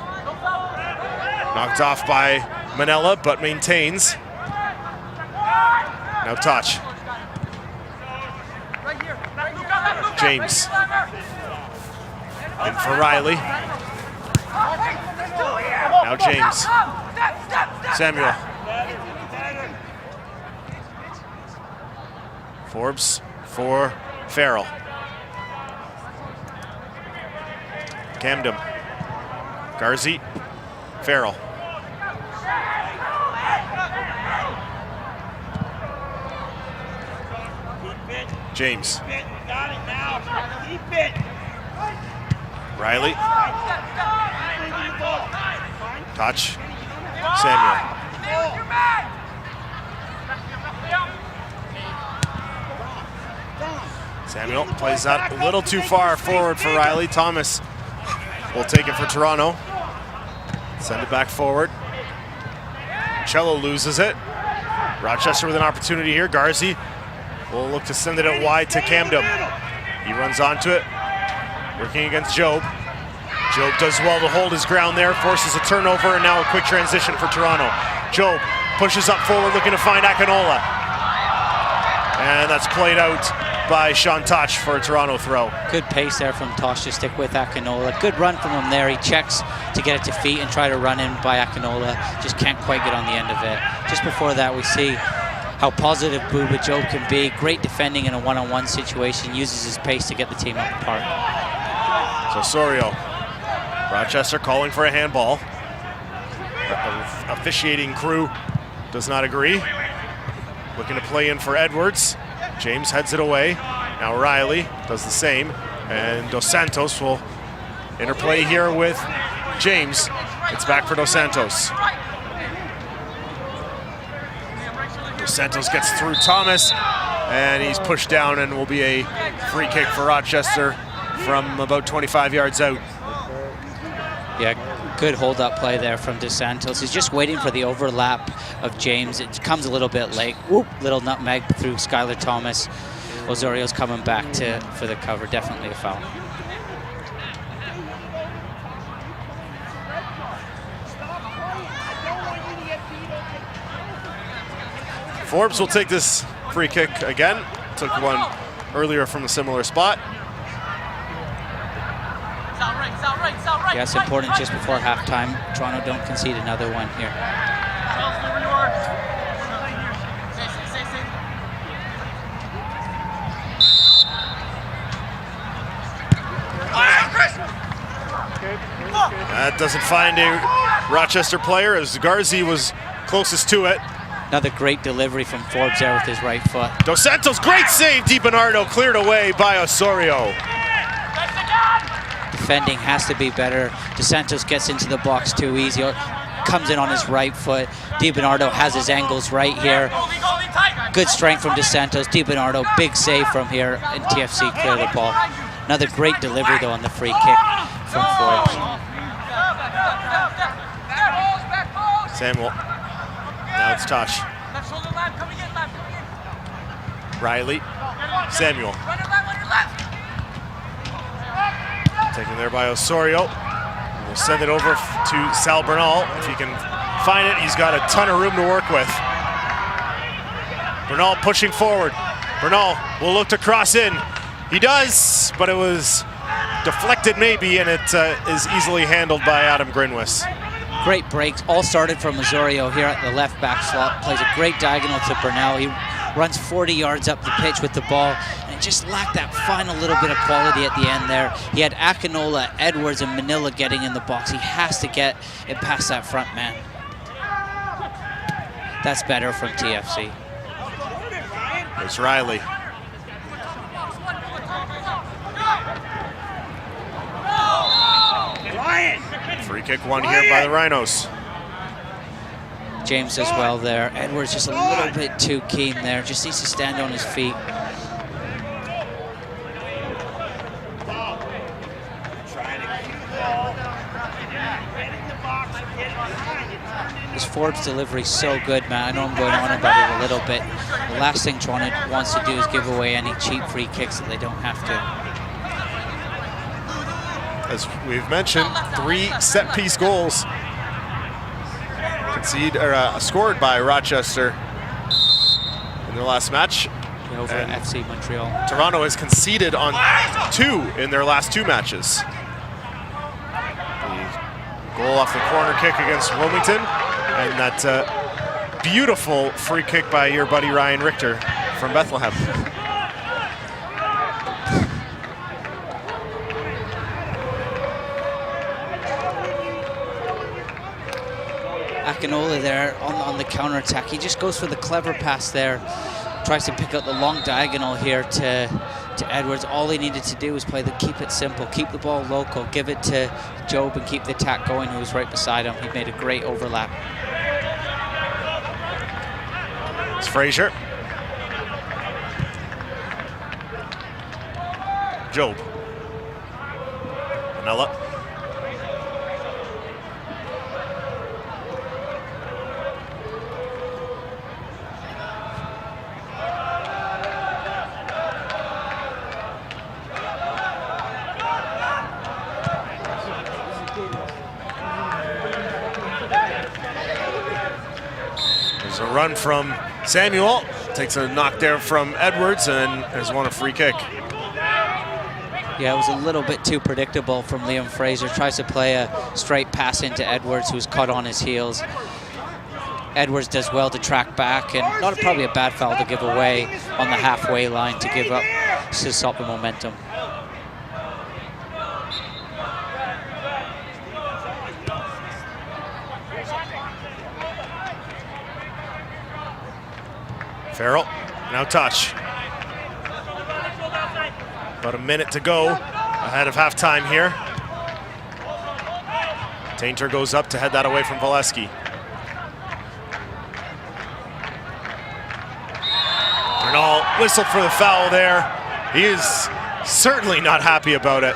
S1: Knocked off by Manella, but maintains. Now touch. James. In for Riley. Now James. Samuel. Forbes for Farrell. Camden. Garzi. Farrell. James. Riley. Touch. Samuel. Samuel plays that a little too far forward for Riley. Thomas will take it for Toronto. Send it back forward. Cello loses it. Rochester with an opportunity here. Garzi will look to send it out wide to Camden. He runs onto it, working against Job. Job does well to hold his ground there, forces a turnover, and now a quick transition for Toronto. Job pushes up forward, looking to find Akinola. And that's played out by Sean Tosh for a Toronto throw.
S2: Good pace there from Tosh to stick with Akinola. Good run from him there. He checks to get it to feet and try to run in by Akinola. Just can't quite get on the end of it. Just before that, we see how positive Bouba Job can be. Great defending in a one-on-one situation. Uses his pace to get the team up the park.
S1: So Sorio. Rochester calling for a handball. The officiating crew does not agree. Looking to play in for Edwards. James heads it away. Now Riley does the same. And Dos Santos will interplay here with James. It's back for Dos Santos. Dos Santos gets through Thomas, and he's pushed down, and will be a free kick for Rochester from about 25 yards out.
S2: Yeah, Good hold-up play there from DeSantos. He's just waiting for the overlap of James. It comes a little bit late. Whoop, little nutmeg through Skylar Thomas. Osorio's coming back for the cover. Definitely a foul.
S1: Forbes will take this free kick again. Took one earlier from a similar spot.
S2: Yeah, it's important just before halftime. Toronto don't concede another one here.
S1: That doesn't find a Rochester player as Garzi was closest to it.
S2: Another great delivery from Forbes there with his right foot.
S1: Dos Santos, great save. DiBernardo cleared away by Osorio.
S2: Defending has to be better. DeSantos gets into the box too easy. Comes in on his right foot. DiBernardo has his angles right here. Good strength from DeSantos. DiBernardo, big save from here, and TFC clear the ball. Another great delivery though on the free kick from Forbes.
S1: Samuel. Now it's Tosh. Riley. Samuel. Taken there by Osorio. We'll send it over to Sal Bernal. If he can find it, he's got a ton of room to work with. Bernal pushing forward. Bernal will look to cross in. He does, but it was deflected maybe, and it is easily handled by Adam Grinwis.
S2: Great breaks, all started from Osorio here at the left back slot. Plays a great diagonal to Bernal. He runs 40 yards up the pitch with the ball, and just lacked that final little bit of quality at the end there. He had Akinola, Edwards, and Manila getting in the box. He has to get it past that front man. That's better from TFC.
S1: It's Riley. Free kick won here by the Rhinos.
S2: James as well there. Edwards just a little bit too keen there. Just needs to stand on his feet. This Forbes delivery so good, man. I know I'm going on about it a little bit. The last thing Toronto wants to do is give away any cheap free kicks that they don't have to.
S1: As we've mentioned, 3 set-piece goals scored by Rochester in their last match.
S2: Over at FC Montreal.
S1: Toronto has conceded on 2 in their last 2 matches. The goal off the corner kick against Wilmington, and that beautiful free kick by your buddy Ryan Richter from Bethlehem.
S2: Akinola there on the counter-attack. He just goes for the clever pass there. Tries to pick out the long diagonal here to Edwards. All he needed to do was keep it simple, keep the ball local, give it to Job and keep the attack going, who was right beside him. He made a great overlap.
S1: It's Frazier. Job. Manella. There's a run from Samuel. Takes a knock there from Edwards and has won a free kick.
S2: Yeah, it was a little bit too predictable from Liam Fraser. Tries to play a straight pass into Edwards, who's caught on his heels. Edwards does well to track back, and probably a bad foul to give away on the halfway line to give up to stop the momentum.
S1: Farrell, now touch. About a minute to go ahead of halftime here. Tainter goes up to head that away from Volesky. Bernal whistled for the foul there. He is certainly not happy about it.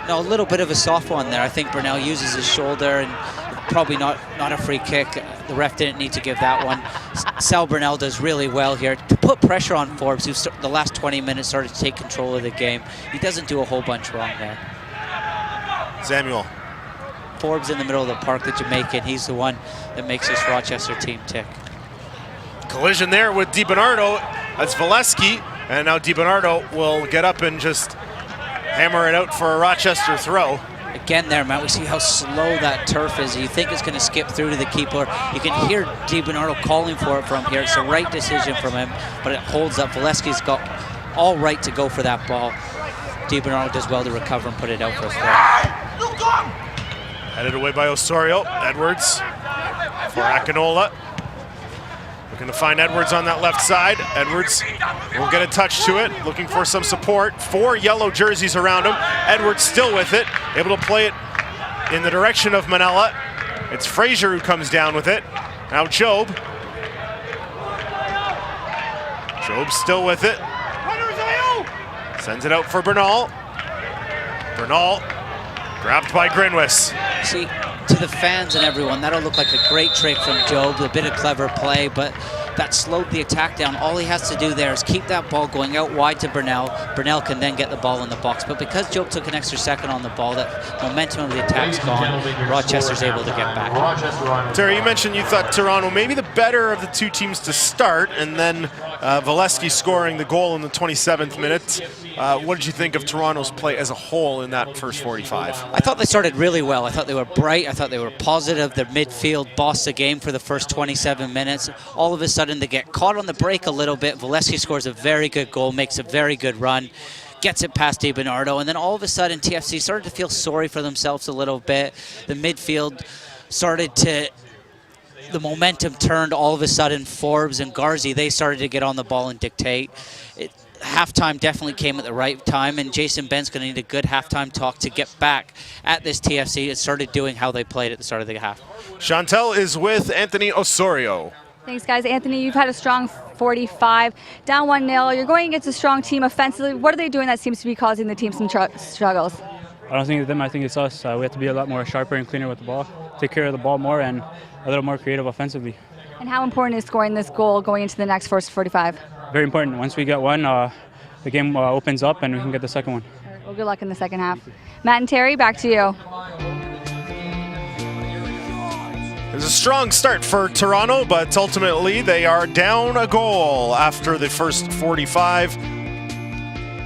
S2: No, a little bit of a soft one there. I think Burnell uses his shoulder, and probably not a free kick. The ref didn't need to give that one. Sal Burnell does really well here to put pressure on Forbes, who the last 20 minutes started to take control of the game. He doesn't do a whole bunch wrong there.
S1: Samuel.
S2: Forbes in the middle of the park, the Jamaican. He's the one that makes this Rochester team tick.
S1: Collision there with DiBernardo. That's Volesky. And now DiBernardo will get up and just hammer it out for a Rochester throw.
S2: Again there, Matt, we see how slow that turf is. You think it's going to skip through to the keeper. You can hear DiBernardo calling for it from here. It's the right decision from him, but it holds up. Volesky's got all right to go for that ball. DiBernardo does well to recover and put it out for a throw.
S1: Headed away by Osorio. Edwards for Akinola. Looking to find Edwards on that left side. Edwards will get a touch to it, looking for some support. 4 yellow jerseys around him. Edwards still with it, able to play it in the direction of Manella. It's Frazier who comes down with it. Now Job. Job still with it. Sends it out for Bernal. Bernal grabbed by Grinwis.
S2: See, to the fans and everyone, that'll look like a great trick from Job, a bit of clever play, but that slowed the attack down. All he has to do there is keep that ball going out wide to Burnell. Burnell can then get the ball in the box, but because Job took an extra second on the ball, that momentum of the attack's gone. Rochester's able to get back.
S1: Terry, you mentioned you thought Toronto maybe the better of the two teams to start, and then Volesky scoring the goal in the 27th minute. What did you think of Toronto's play as a whole in that first 45?
S2: I thought they started really well. I thought they were bright. I thought they were positive. Their midfield bossed the game for the first 27 minutes. All of a sudden, they get caught on the break a little bit. Volesky scores a very good goal, makes a very good run, gets it past DiBernardo, and then all of a sudden, TFC started to feel sorry for themselves a little bit. The midfield started to... The momentum turned all of a sudden. Forbes and Garzi, they started to get on the ball and dictate. Halftime definitely came at the right time, and Jason Ben's going to need a good halftime talk to get back at this TFC and started doing how they played at the start of the half.
S1: Chantel is with Anthony Osorio.
S3: Thanks, guys. Anthony, you've had a strong 45, down 1-0. You're going against a strong team offensively. What are they doing that seems to be causing the team some struggles?
S4: I don't think it's them. I think it's us. We have to be a lot more sharper and cleaner with the ball, take care of the ball more, and a little more creative offensively.
S3: And how important is scoring this goal going into the next first 45?
S4: Very important. Once we get one, the game opens up and we can get the second one.
S3: Well, good luck in the second half. Matt and Terry, back to you.
S1: It was a strong start for Toronto, but ultimately they are down a goal after the first 45.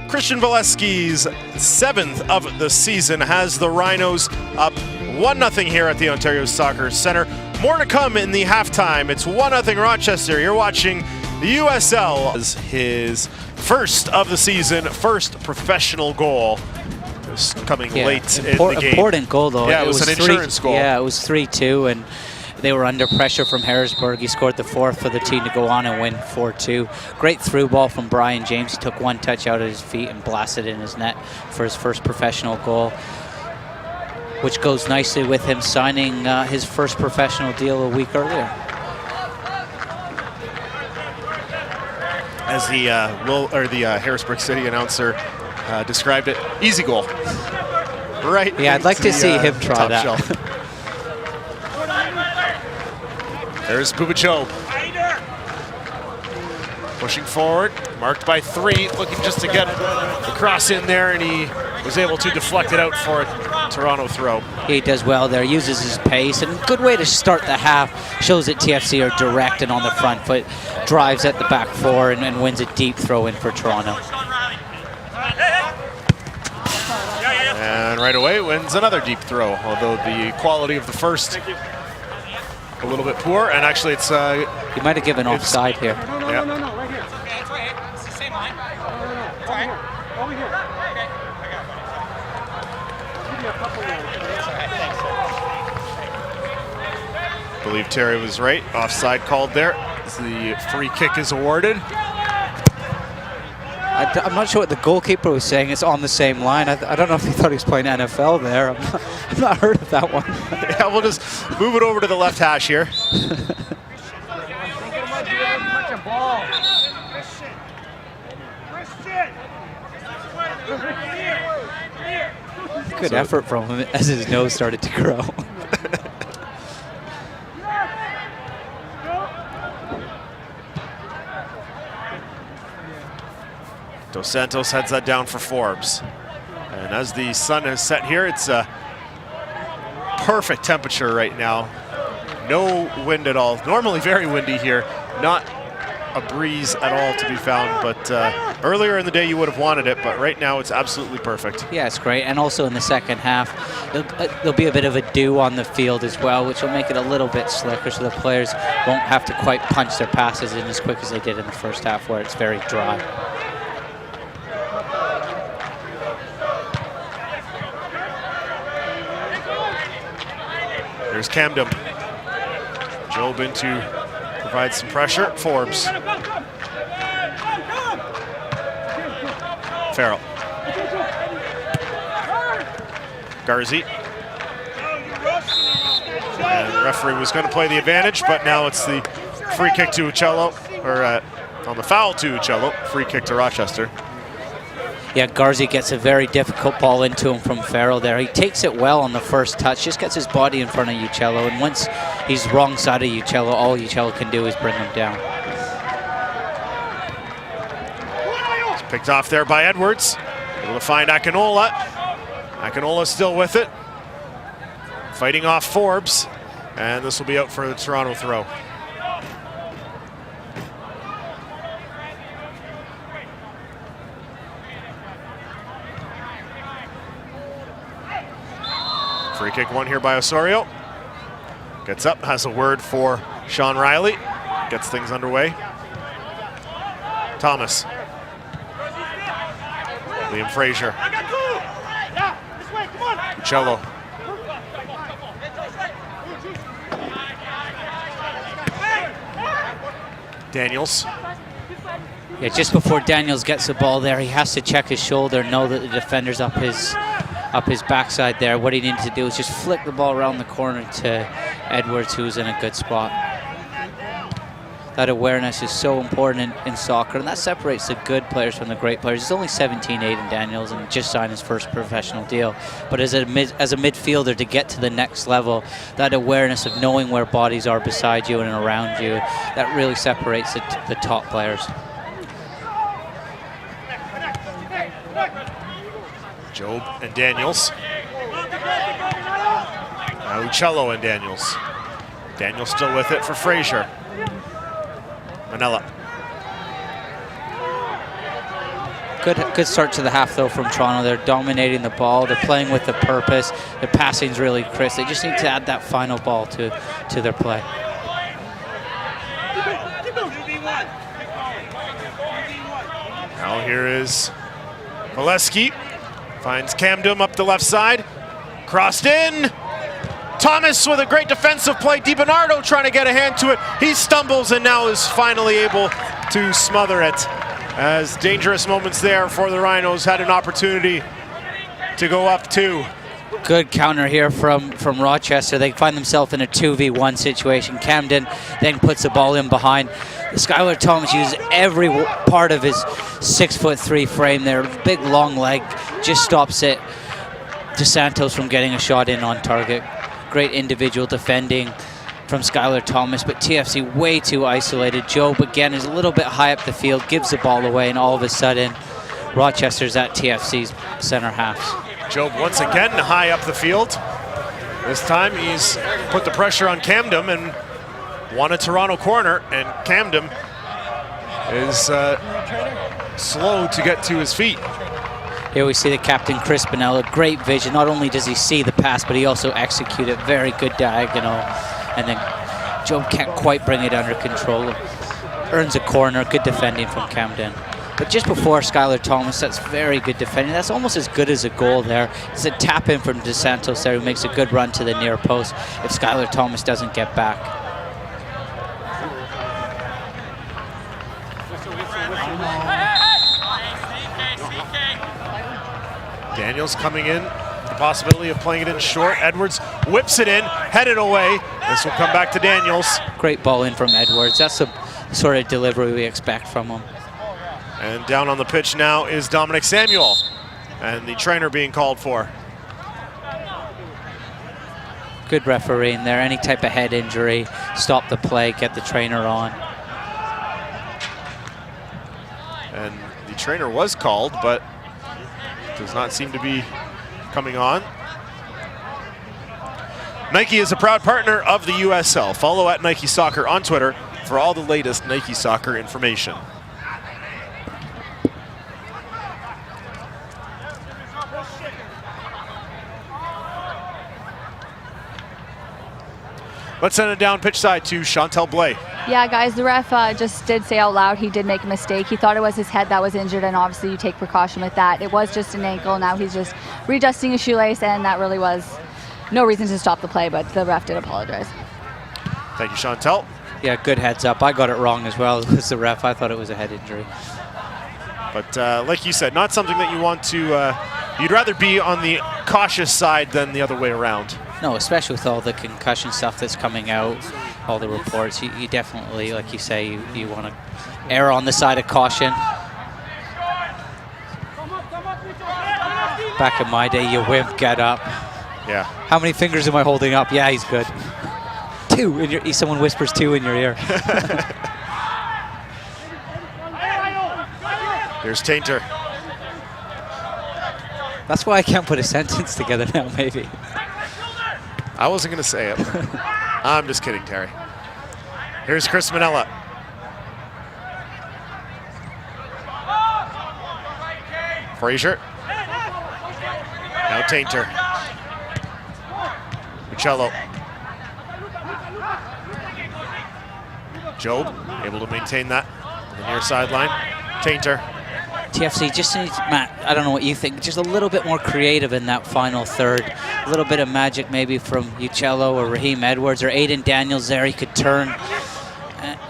S1: Christian Volesky's 7th of the season has the Rhinos up 1-0 here at the Ontario Soccer Centre. More to come in the halftime. It's 1-0 Rochester. You're watching the USL. His first of the season, first professional goal. Just coming late in the game.
S2: Important goal, though.
S1: Yeah, it was an insurance goal.
S2: Yeah, it was 3-2, and they were under pressure from Harrisburg. He scored the 4th for the team to go on and win 4-2. Great through ball from Brian James. He took one touch out of his feet and blasted in his net for his first professional goal, which goes nicely with him signing his first professional deal a week earlier.
S1: As the Harrisburg City announcer described it, easy goal. Right.
S2: Yeah, I'd like to see him try that.
S1: There's Pubichov. Pushing forward, marked by 3, looking just to get the cross in there, and he was able to deflect it out for a Toronto throw.
S2: He does well there, uses his pace, and good way to start the half. Shows that TFC are direct and on the front foot, drives at the back 4 and wins a deep throw in for Toronto.
S1: And right away wins another deep throw, although the quality of the first a little bit poor, and actually it's...
S2: He might have given offside here.
S1: Yeah.
S5: No, right here. Okay, it's right here. It's the same line. It's right here. Over here. Okay, I got it. Give me a couple of...
S1: I believe Terry was right. Offside called there. The free kick is awarded.
S2: I'm not sure what the goalkeeper was saying. It's on the same line. I don't know if he thought he was playing NFL there. I've not heard of that one.
S1: Yeah, we'll just move it over to the left hash here.
S2: Good effort from him as his nose started to grow.
S1: Dos Santos heads that down for Forbes. And as the sun has set here, it's a perfect temperature right now. No wind at all. Normally very windy here. Not a breeze at all to be found, but earlier in the day you would have wanted it, but right now it's absolutely perfect.
S2: Yeah, it's great. And also in the second half, there'll be a bit of a dew on the field as well, which will make it a little bit slicker so the players won't have to quite punch their passes in as quick as they did in the first half where it's very dry.
S1: Here's Camden. Job in to provide some pressure. Forbes. Farrell. Garzi. And the referee was going to play the advantage, but now it's the free kick to Uccello, or on the foul to Uccello. Free kick to Rochester.
S2: Yeah, Garzi gets a very difficult ball into him from Farrell there. He takes it well on the first touch, just gets his body in front of Uccello, and once he's wrong side of Uccello, all Uccello can do is bring him down.
S1: It's picked off there by Edwards. Able to find Akinola. Akinola still with it. Fighting off Forbes, and this will be out for the Toronto throw. Free kick won here by Osorio. Gets up, has a word for Sean Riley. Gets things underway. Thomas. Liam Frazier. Uccello. Daniels.
S2: Yeah, just before Daniels gets the ball there, he has to check his shoulder, know that the defender's up his backside there. What he needed to do is just flick the ball around the corner to Edwards, who's in a good spot. That awareness is so important in soccer, and that separates the good players from the great players. He's only 17, Aiden Daniels, and just signed his first professional deal. But as a midfielder, to get to the next level, that awareness of knowing where bodies are beside you and around you, that really separates the top players.
S1: Job and Daniels. Now Uccello and Daniels. Daniels still with it for Frazier. Manella.
S2: Good start to the half, though, from Toronto. They're dominating the ball. They're playing with a purpose. Their passing's really crisp. They just need to add that final ball to their play.
S1: Now here is Volesky. Finds Camden up the left side. Crossed in. Thomas with a great defensive play. DiBernardo trying to get a hand to it. He stumbles and now is finally able to smother it. As dangerous moments there for the Rhinos, had an opportunity to go up 2.
S2: Good counter here from Rochester. They find themselves in a 2v1 situation. Camden then puts the ball in behind. Skylar Thomas uses every part of his 6'3" frame there. Big long leg just stops it. Dos Santos from getting a shot in on target. Great individual defending from Skylar Thomas, but TFC way too isolated. Job again is a little bit high up the field, gives the ball away, and all of a sudden Rochester's at TFC's center halves.
S1: Job once again high up the field. This time he's put the pressure on Camden and won a Toronto corner, and Camden is slow to get to his feet.
S2: Here we see the captain, Chris Bonella. Great vision. Not only does he see the pass, but he also executes it. Very good diagonal. And then Job can't quite bring it under control. Earns a corner. Good defending from Camden. But just before Skylar Thomas, that's very good defending. That's almost as good as a goal there. It's a tap in from Dos Santos there, who makes a good run to the near post if Skylar Thomas doesn't get back.
S1: Daniels coming in, the possibility of playing it in short. Edwards whips it in, headed away. This will come back to Daniels.
S2: Great ball in from Edwards. That's the sort of delivery we expect from him.
S1: And down on the pitch now is Dominic Samuel, and the trainer being called for.
S2: Good refereeing there. Any type of head injury, stop the play, get the trainer on.
S1: And the trainer was called, but does not seem to be coming on. Nike is a proud partner of the USL. Follow at Nike Soccer on Twitter for all the latest Nike Soccer information. Let's send it down pitch side to Chantel Blais.
S3: Yeah, guys, the ref just did say out loud he did make a mistake. He thought it was his head that was injured, and obviously you take precaution with that. It was just an ankle. Now he's just readjusting his shoelace, and that really was no reason to stop the play, but the ref did apologize.
S1: Thank you, Chantel.
S2: Yeah, good heads up. I got it wrong as well as the ref. I thought it was a head injury.
S1: But like you said, not something that you want to, you'd rather be on the cautious side than the other way around.
S2: No, especially with all the concussion stuff that's coming out, all the reports, you definitely, like you say, you want to err on the side of caution. Back in my day, you wimp, get up.
S1: Yeah.
S2: How many fingers am I holding up? Yeah, he's good. 2 in your, someone whispers 2 in your ear.
S1: Here's Tainter.
S2: That's why I can't put a sentence together now, maybe.
S1: I wasn't going to say it. I'm just kidding, Terry. Here's Chris Manella. Frazier. Now Tainter. Uccello. Job able to maintain that on the near sideline. Tainter.
S2: TFC just needs, Matt, I don't know what you think, just a little bit more creative in that final third. A little bit of magic maybe from Uccello or Raheem Edwards or Aiden Daniels there. He could turn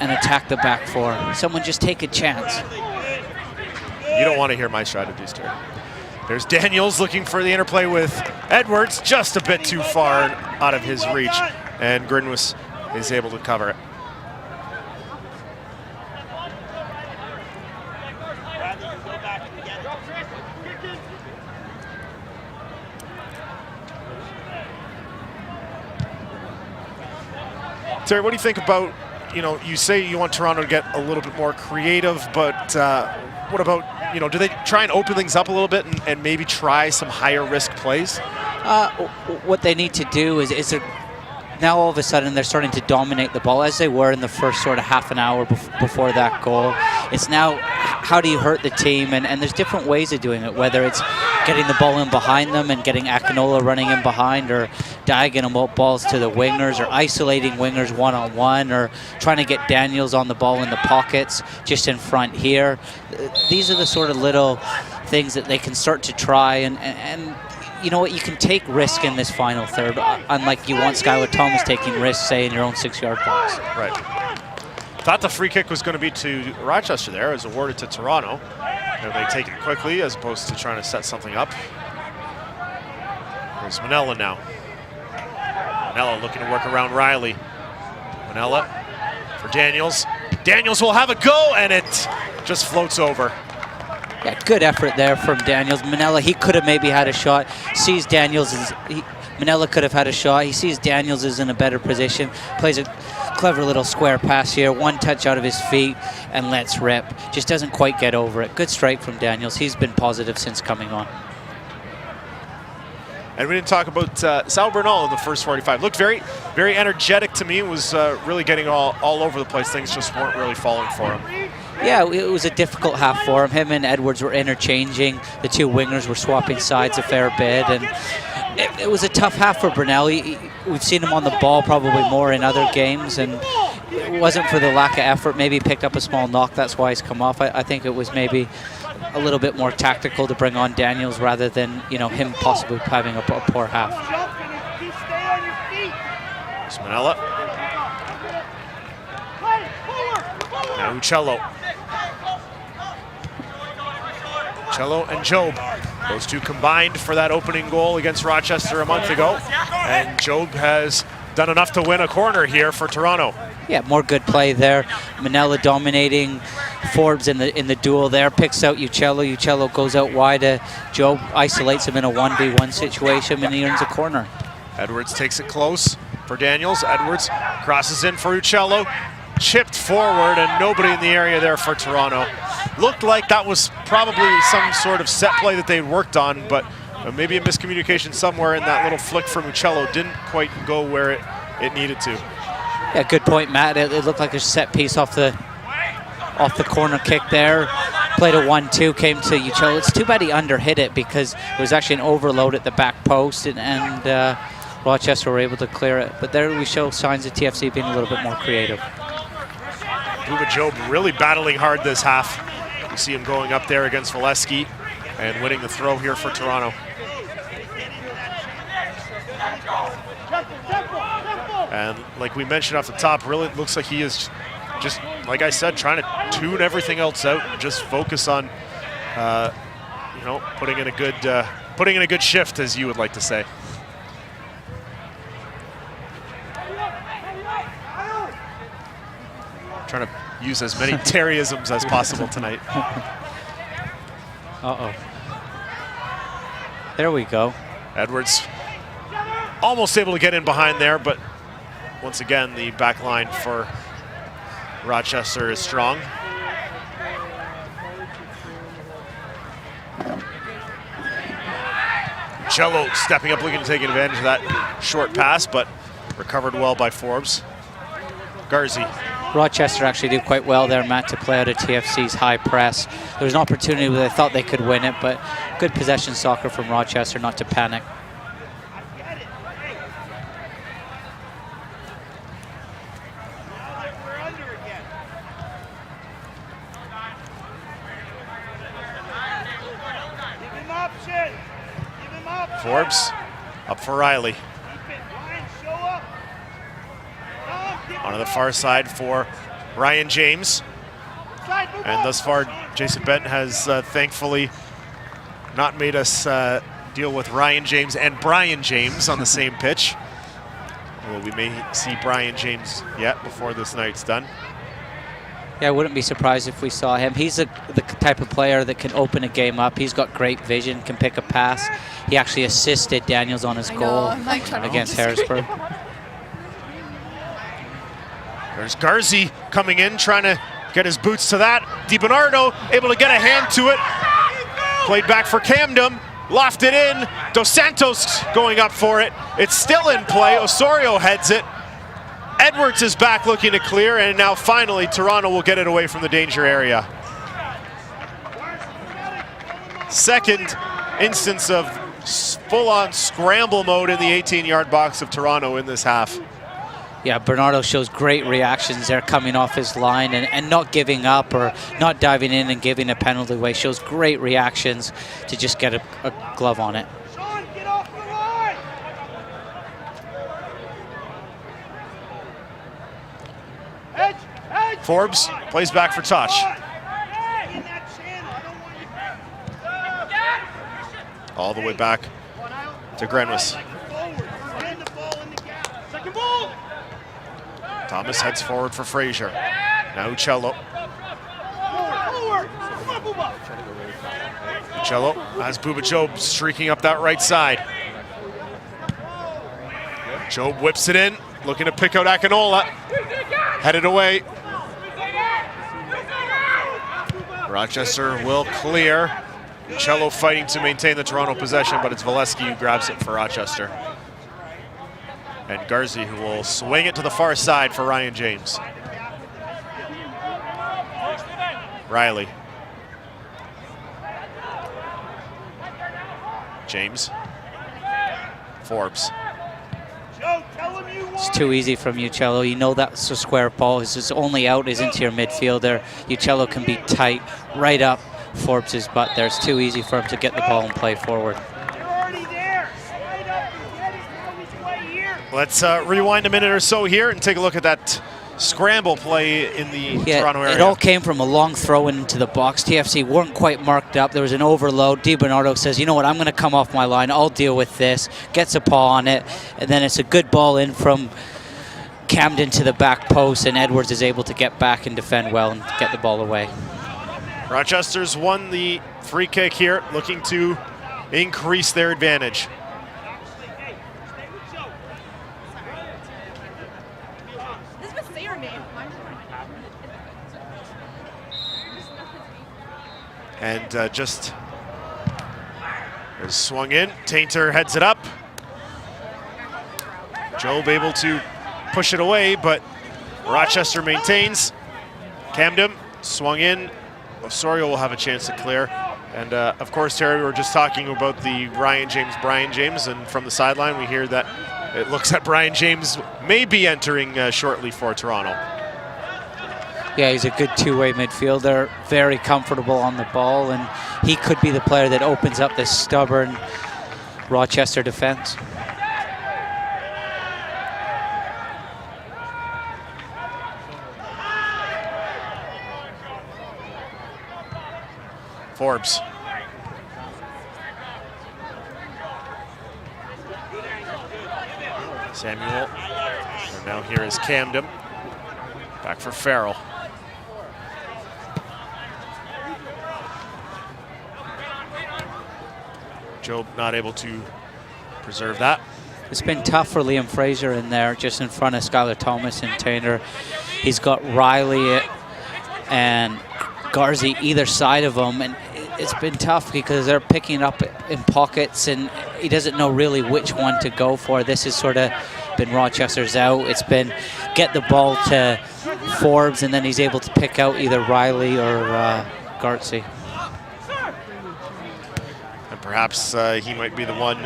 S2: and attack the back four. Someone just take a chance.
S1: You don't want to hear my strategies, Terry. There's Daniels looking for the interplay with Edwards, just a bit too far out of his reach, and Grinwis is able to cover it. Terry, what do you think about, you say you want Toronto to get a little bit more creative, but what about, do they try and open things up a little bit and maybe try some higher risk plays?
S2: What they need to do is now all of a sudden they're starting to dominate the ball as they were in the first sort of half an hour before that goal. It's now how do you hurt the team, and there's different ways of doing it, whether it's getting the ball in behind them and getting Akinola running in behind, or diagonal balls to the wingers, or isolating wingers one-on-one, or trying to get Daniels on the ball in the pockets just in front here. These are the sort of little things that they can start to try, and you know what, you can take risk in this final third, unlike you want Skylar Thomas taking risks, say, in your own 6-yard box.
S1: Right. Thought the free kick was going to be to Rochester there. It was awarded to Toronto. And they take it quickly as opposed to trying to set something up. There's Manella now. Manella looking to work around Riley. Manella for Daniels. Daniels will have a go, and it just floats over.
S2: Yeah, good effort there from Daniels. Manella, he could have maybe had a shot. Sees Daniels Manella could have had a shot. He sees Daniels is in a better position. Plays a clever little square pass here. One touch out of his feet and lets rip. Just doesn't quite get over it. Good strike from Daniels. He's been positive since coming on.
S1: And we didn't talk about Sal Bernal in the first 45. Looked very, very energetic to me. Was really getting all over the place. Things just weren't really falling for him.
S2: Yeah, it was a difficult half for him. Him and Edwards were interchanging. The two wingers were swapping sides a fair bit, and it was a tough half for Bernal. We've seen him on the ball probably more in other games, and it wasn't for the lack of effort. Maybe he picked up a small knock, that's why he's come off. I think it was maybe a little bit more tactical to bring on Daniels rather than him possibly having a poor half.
S1: Manella. Now Uccello. Uccello and Job. Those two combined for that opening goal against Rochester a month ago. And Job has done enough to win a corner here for Toronto.
S2: Yeah, more good play there. Manella dominating Forbes in the duel there. Picks out Uccello. Uccello goes out wide. Job isolates him in a 1v1 situation, and he earns a corner.
S1: Edwards takes it close for Daniels. Edwards crosses in for Uccello. Chipped forward and nobody in the area there for Toronto. Looked like that was probably some sort of set play that they'd worked on, but maybe a miscommunication somewhere in that little flick from Uccello didn't quite go where it needed to.
S2: Yeah, good point, Matt. It looked like a set piece off the corner kick there. Played a 1-2, came to Uccello. It's too bad he underhit it because it was actually an overload at the back post, and Rochester were able to clear it. But there we show signs of TFC being a little bit more creative.
S1: Buba Job really battling hard this half. You see him going up there against Volesky and winning the throw here for Toronto. And like we mentioned off the top, really it looks like he is just, like I said, trying to tune everything else out and just focus on, you know, putting in a good shift, as you would like to say. Trying to use as many Terryisms as possible tonight.
S2: Uh-oh. There we go.
S1: Edwards almost able to get in behind there, but once again, the back line for Rochester is strong. Cello stepping up, looking to take advantage of that short pass, but recovered well by Forbes. Garzi.
S2: Rochester actually did quite well there, Matt, to play out of TFC's high press. There was an opportunity where they thought they could win it, but good possession soccer from Rochester not to panic.
S1: Forbes up for Riley. On the far side for Ryan James. And thus far, Jason Benton has thankfully not made us deal with Ryan James and Brian James on the same pitch. Although we may see Brian James yet before this night's done.
S2: Yeah, I wouldn't be surprised if we saw him. He's the type of player that can open a game up. He's got great vision, can pick a pass. He actually assisted Daniels on his goal against Harrisburg.
S1: There's Garzi coming in, trying to get his boots to that. DiBernardo able to get a hand to it. Played back for Camden, lofted in. Dos Santos going up for it. It's still in play. Osorio heads it. Edwards is back looking to clear, and now finally Toronto will get it away from the danger area. Second instance of full-on scramble mode in the 18-yard box of Toronto in this half.
S2: Yeah, Bernardo shows great reactions there coming off his line and not giving up or not diving in and giving a penalty away. Shows great reactions to just get a glove on it.
S5: Sean, get off the line! Edge,
S1: Forbes plays back for touch. All the way back to Grenwis. Thomas heads forward for Frazier. Now Uccello. Uccello has Buba Job streaking up that right side. Job whips it in, looking to pick out Akinola. Headed away. Rochester will clear. Uccello fighting to maintain the Toronto possession, but it's Volesky who grabs it for Rochester. And Garzi who will swing it to the far side for Ryan James. Riley. James. Forbes.
S2: It's too easy from Uccello. You know that's a square ball. His only out is into your midfielder. Uccello can be tight right up Forbes' butt there. It's too easy for him to get the ball and play forward.
S1: Let's rewind a minute or so here and take a look at that scramble play in the Toronto area.
S2: It all came from a long throw into the box. TFC weren't quite marked up. There was an overload. DiBernardo says, you know what, I'm going to come off my line. I'll deal with this. Gets a paw on it. And then it's a good ball in from Camden to the back post, and Edwards is able to get back and defend well and get the ball away.
S1: Rochester's won the free kick here, looking to increase their advantage. And just there's swung in. Tainter heads it up. Jobe able to push it away, but Rochester maintains. Camden swung in. Osorio will have a chance to clear. And of course, Terry, we were just talking about the Brian James, and from the sideline we hear that it looks like Brian James may be entering shortly for Toronto.
S2: Yeah, he's a good two-way midfielder, very comfortable on the ball, and he could be the player that opens up this stubborn Rochester defense.
S1: Forbes. Samuel. And now here is Camden. Back for Farrell. Jobe not able to preserve that.
S2: It's been tough for Liam Fraser in there, just in front of Skylar Thomas and Tainter. He's got Riley and Garzi either side of him, and it's been tough because they're picking up in pockets, and he doesn't know really which one to go for. This has sort of been Rochester's out. It's been get the ball to Forbes, and then he's able to pick out either Riley or Garzi.
S1: And perhaps he might be the one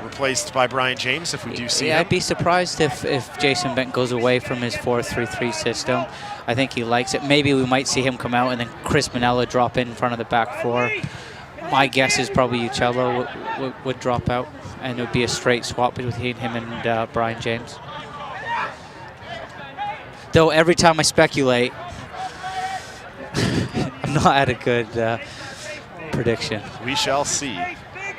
S1: replaced by Brian James if we do see him.
S2: I'd be surprised if Jason Bent goes away from his 4-3-3 system. I think he likes it. Maybe we might see him come out and then Chris Manella drop in front of the back four. My guess is probably Uccello would drop out, and it would be a straight swap between him and Brian James. Though every time I speculate, I'm not at a good prediction.
S1: We shall see.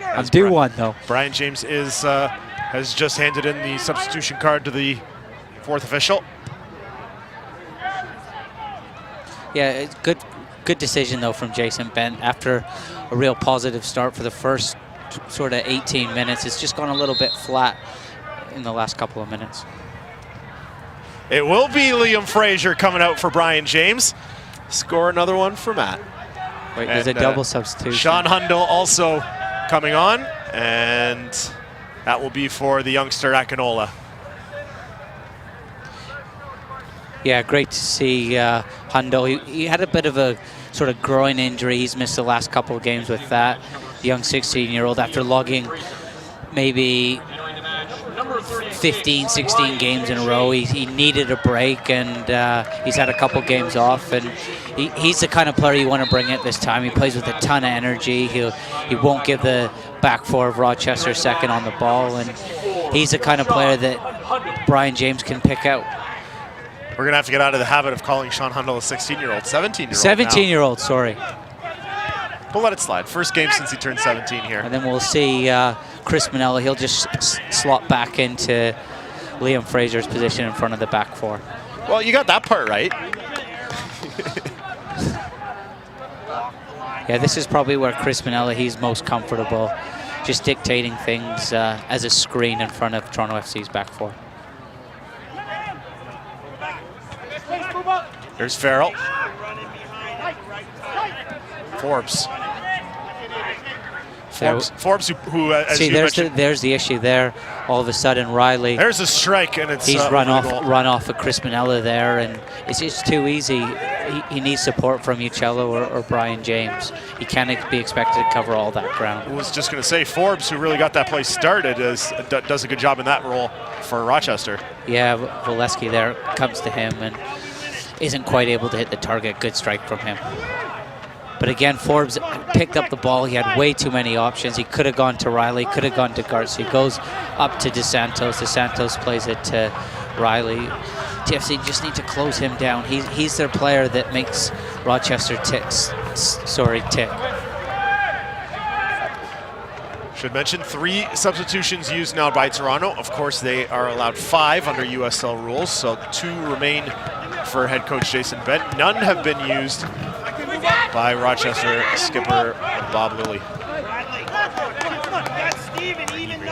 S2: I'm due one, though.
S1: Brian James is has just handed in the substitution card to the fourth official.
S2: Yeah, it's good decision, though, from Jason Bent. After a real positive start for the first sort of 18 minutes, it's just gone a little bit flat in the last couple of minutes.
S1: It will be Liam Fraser coming out for Brian James. Score another one for Matt.
S2: Wait, there's a double substitution.
S1: Sean Hundle also coming on, and that will be for the youngster Akinola.
S2: Yeah, great to see Hundo. He had a bit of a sort of groin injury. He's missed the last couple of games with that. The young 16-year-old, after logging maybe 15, 16 games in a row, he needed a break, and he's had a couple games off. And he's the kind of player you want to bring at this time. He plays with a ton of energy. He won't give the back four of Rochester second on the ball, and he's the kind of player that Brian James can pick out.
S1: We're going to have to get out of the habit of calling Sean Hundle a 16-year-old, 17-year-old
S2: 17-year-old, sorry.
S1: We'll let it slide. First game since he turned 17 here.
S2: And then we'll see Chris Manella. He'll just slot back into Liam Fraser's position in front of the back four.
S1: Well, you got that part right.
S2: Yeah, this is probably where Chris Manella, he's most comfortable, just dictating things as a screen in front of Toronto FC's back four.
S1: There's Farrell. Forbes. Forbes, who as
S2: see,
S1: you mentioned,
S2: there's the issue there. All of a sudden, Riley.
S1: There's a strike, and it's
S2: he's run off of Chris Manella there, and it's just too easy. He needs support from Uccello or Brian James. He can't be expected to cover all that ground.
S1: I was just going to say, Forbes, who really got that play started, does a good job in that role for Rochester.
S2: Yeah, Volesky there comes to him and isn't quite able to hit the target. Good strike from him. But again, Forbes picked up the ball. He had way too many options. He could have gone to Riley, could have gone to Garza. He goes up to DeSantos. DeSantos plays it to Riley. TFC just need to close him down. He's their player that makes Rochester tick.
S1: Should mention 3 substitutions used now by Toronto. Of course, they are allowed 5 under USL rules, so 2 remain for head coach Jason Bent. None have been used by Rochester skipper Bob Lilly.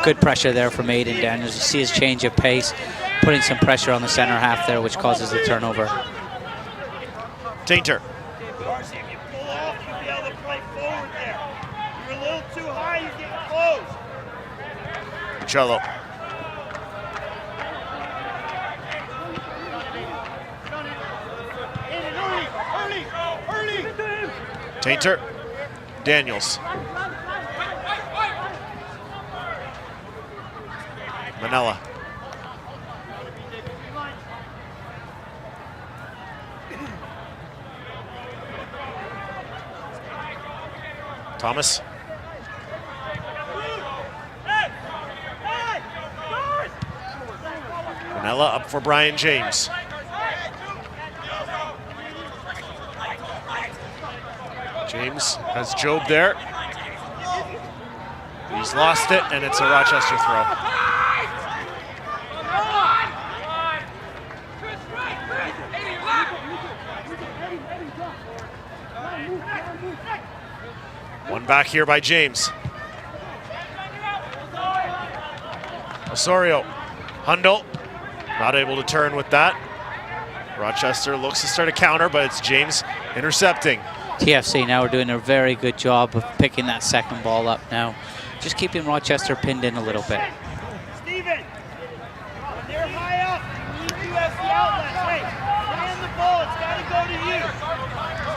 S2: Good pressure there from Aiden Daniels. You see his change of pace, putting some pressure on the center half there, which causes the turnover.
S1: Tainter.
S6: Darcy, if you pull off, you'll be able to play forward there. You're a little too high, you're getting close.
S1: Cello. Tainter. Daniels. Manella. Thomas. Manella up for Brian James. James has Job there. He's lost it, and it's a Rochester throw. One back here by James. Osorio. Hundle not able to turn with that. Rochester looks to start a counter, but it's James intercepting.
S2: TFC now are doing a very good job of picking that second ball up now. Just keeping Rochester pinned in a little bit.
S6: Steven, when they're high up, you need you as the outlet. Hey, land the ball, it's got to go to you.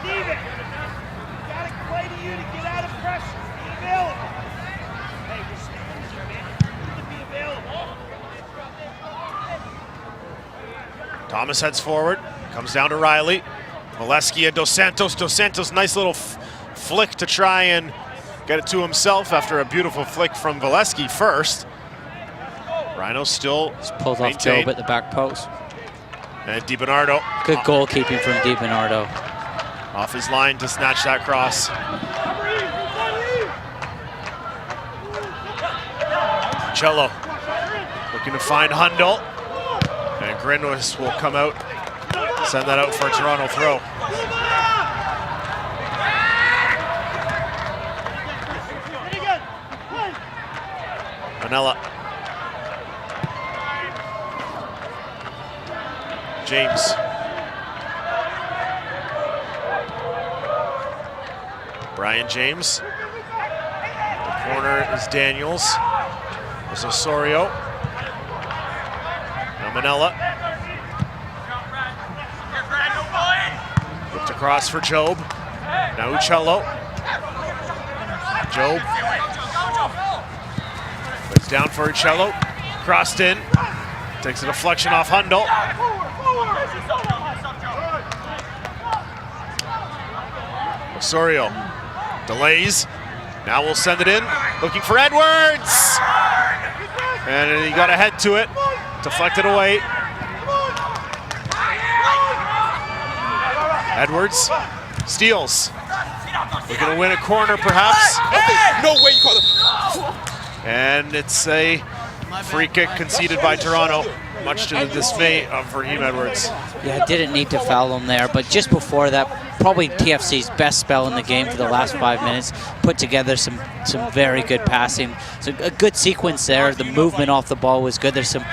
S6: Steven, it's got to play to you to get out of pressure. Be available. Hey, we're standing here, man. You need to be available.
S1: Thomas heads forward, comes down to Riley. Volesky and Dos Santos. Dos Santos, nice little flick to try and get it to himself after a beautiful flick from Volesky first. Rhino still
S2: pulls off Job at the back post.
S1: And DiBernardo.
S2: Good goalkeeping from DiBernardo.
S1: Off his line to snatch that cross. Cello looking to find Hundle. And Grinwis will come out. Send that out for a Toronto throw. Manella. James. Brian James. The corner is Daniels. There's Osorio. Now Manella. Whipped across for Job. Now Uccello. Job. It's down for Uccello. Crossed in. Takes a deflection off Hundle. Osorio delays. Now we'll send it in. Looking for Edwards. And he got a head to it. Deflected away. Edwards steals. Looking to win a corner, perhaps.
S5: No way you call it.
S1: And it's a free kick conceded by Toronto, much to the dismay of Raheem Edwards.
S2: Yeah, didn't need to foul him there, but just before that, probably TFC's best spell in the game for the last 5 minutes. Put together some very good passing. So a good sequence there. The movement off the ball was good. There's some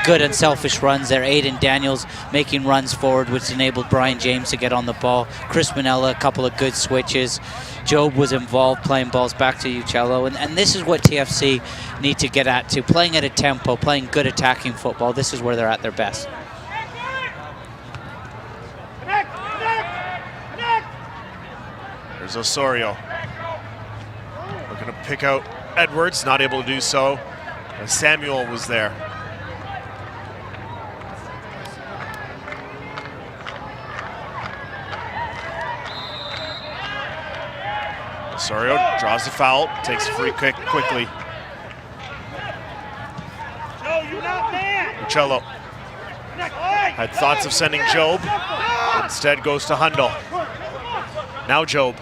S2: good unselfish runs there. Aiden Daniels making runs forward, which enabled Brian James to get on the ball. Chris Manella, a couple of good switches. Job was involved playing balls back to Uccello. And this is what TFC need to get at too. Playing at a tempo, playing good attacking football. This is where they're at their best.
S1: There's Osorio. Looking to pick out Edwards, not able to do so. And Samuel was there. Osorio draws the foul, takes a free kick quickly. Uccello had thoughts of sending Job, instead goes to Hundle. Now Job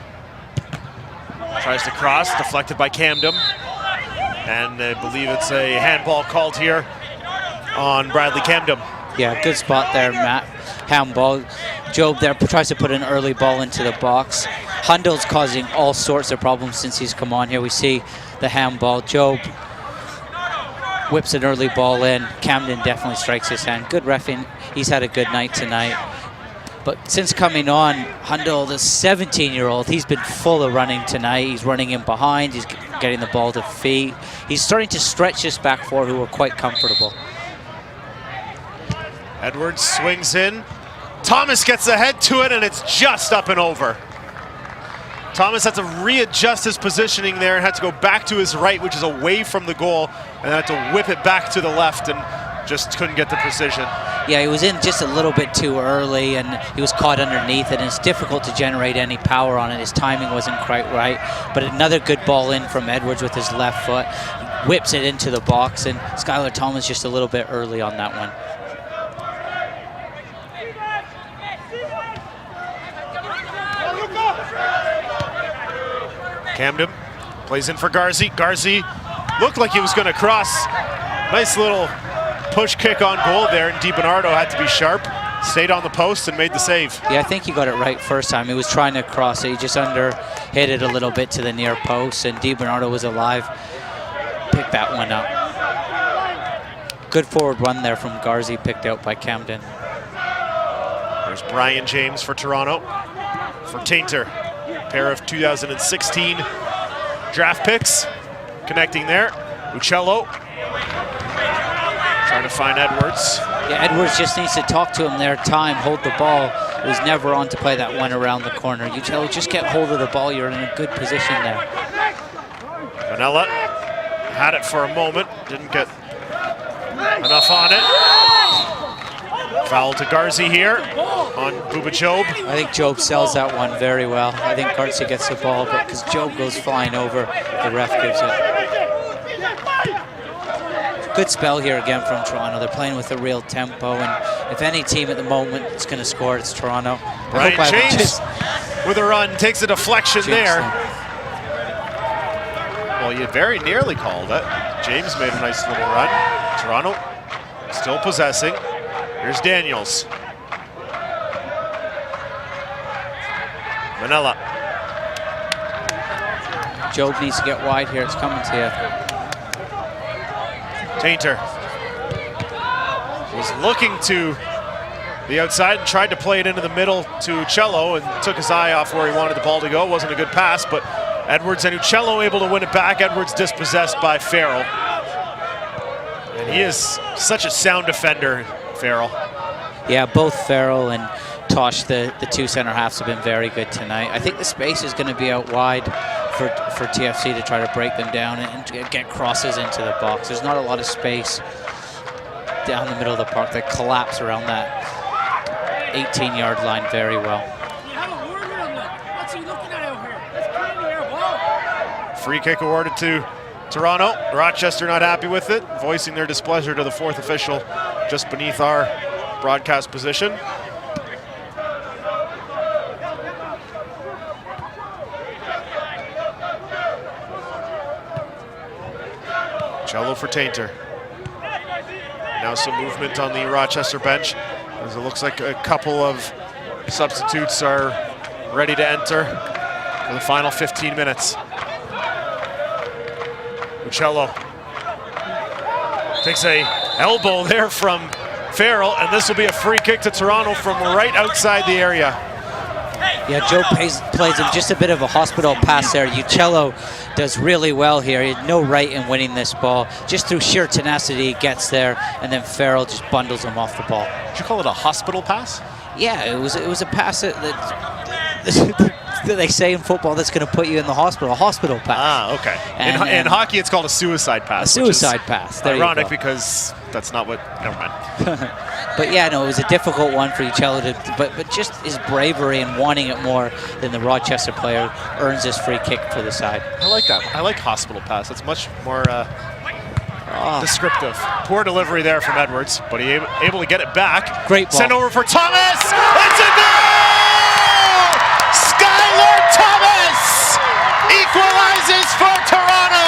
S1: tries to cross, deflected by Camden, and I believe it's a handball called here on Bradley Camden.
S2: Yeah, good spot there, Matt. Handball. Job there tries to put an early ball into the box. Hundle's causing all sorts of problems since he's come on here. We see the handball. Job whips an early ball in. Camden definitely strikes his hand. Good reffing. He's had a good night tonight. But since coming on, Hundle, the 17-year-old, he's been full of running tonight. He's running in behind. He's getting the ball to feet. He's starting to stretch this back four, who are quite comfortable.
S1: Edwards swings in. Thomas gets ahead to it, and it's just up and over. Thomas had to readjust his positioning there and had to go back to his right, which is away from the goal, and then had to whip it back to the left and just couldn't get the precision.
S2: Yeah, he was in just a little bit too early, and he was caught underneath it, and it's difficult to generate any power on it. His timing wasn't quite right, but another good ball in from Edwards with his left foot. He whips it into the box, and Skylar Thomas just a little bit early on that one.
S1: Camden plays in for Garzi. Garzi looked like he was going to cross. Nice little push kick on goal there, and DiBernardo had to be sharp. Stayed on the post and made the save.
S2: Yeah, I think he got it right first time. He was trying to cross it. He just hit it a little bit to the near post, and DiBernardo was alive. Picked that one up. Good forward run there from Garzi, picked out by Camden.
S1: There's Brian James for Toronto. For Tainter, pair of 2016 draft picks. Connecting there. Uccello trying to find Edwards.
S2: Yeah, Edwards just needs to talk to him there. Time, hold the ball. He was never on to play that one around the corner. Uccello, just get hold of the ball. You're in a good position there.
S1: Vanella had it for a moment. Didn't get enough on it. Foul to Garzi here on Bubba Job.
S2: I think Job sells that one very well. I think Garzi gets the ball, but because Job goes flying over, the ref gives it. Good spell here again from Toronto. They're playing with a real tempo, and if any team at the moment is going to score, it's Toronto.
S1: Brian James with a run, takes a deflection there. Well, you very nearly called it. James made a nice little run. Toronto still possessing. Here's Daniels. Manella.
S2: Job needs to get wide here. It's coming to you.
S1: Tainter was looking to the outside and tried to play it into the middle to Uccello and took his eye off where he wanted the ball to go. Wasn't a good pass, but Edwards and Uccello able to win it back. Edwards dispossessed by Farrell. And he is such a sound defender, Farrell.
S2: Yeah, both Farrell and Tosh, the two center halves, have been very good tonight. I think the space is going to be out wide for TFC to try to break them down and get crosses into the box. There's not a lot of space down the middle of the park. They collapse around that 18-yard line very well.
S1: Free kick awarded to Toronto. Rochester not happy with it, voicing their displeasure to the fourth official just beneath our broadcast position. Cello for Tainter. Now some movement on the Rochester bench, as it looks like a couple of substitutes are ready to enter for the final 15 minutes. Uccello takes a elbow there from Farrell, and this will be a free kick to Toronto from right outside the area.
S2: Yeah, Joe plays him just a bit of a hospital pass there. Uccello does really well here. He had no right in winning this ball. Just through sheer tenacity, he gets there, and then Farrell just bundles him off the ball.
S1: Did you call it a hospital pass?
S2: Yeah, it was a pass that they say in football that's going to put you in the hospital. A hospital pass.
S1: Ah, okay. In hockey, it's called a suicide pass.
S2: A suicide pass. There
S1: ironic because that's not what. Never mind.
S2: But yeah, no, it was a difficult one for Uccello to, but just his bravery and wanting it more than the Rochester player earns this free kick for the side.
S1: I like that. I like hospital pass. That's much more descriptive. Poor delivery there from Edwards, but he able to get it back.
S2: Great ball.
S1: Send over for Thomas. It's a goal! Skylar Thomas equalizes for Toronto.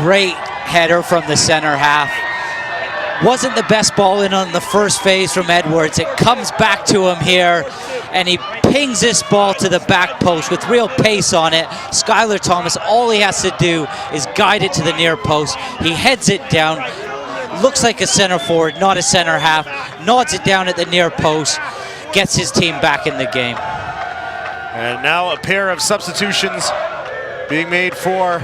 S2: Great header from the center half. Wasn't the best ball in on the first phase from Edwards. It comes back to him here, and he pings this ball to the back post with real pace on it. Skylar Thomas, all he has to do is guide it to the near post. He heads it down, looks like a center forward, not a center half, nods it down at the near post, gets his team back in the game.
S1: And now a pair of substitutions being made for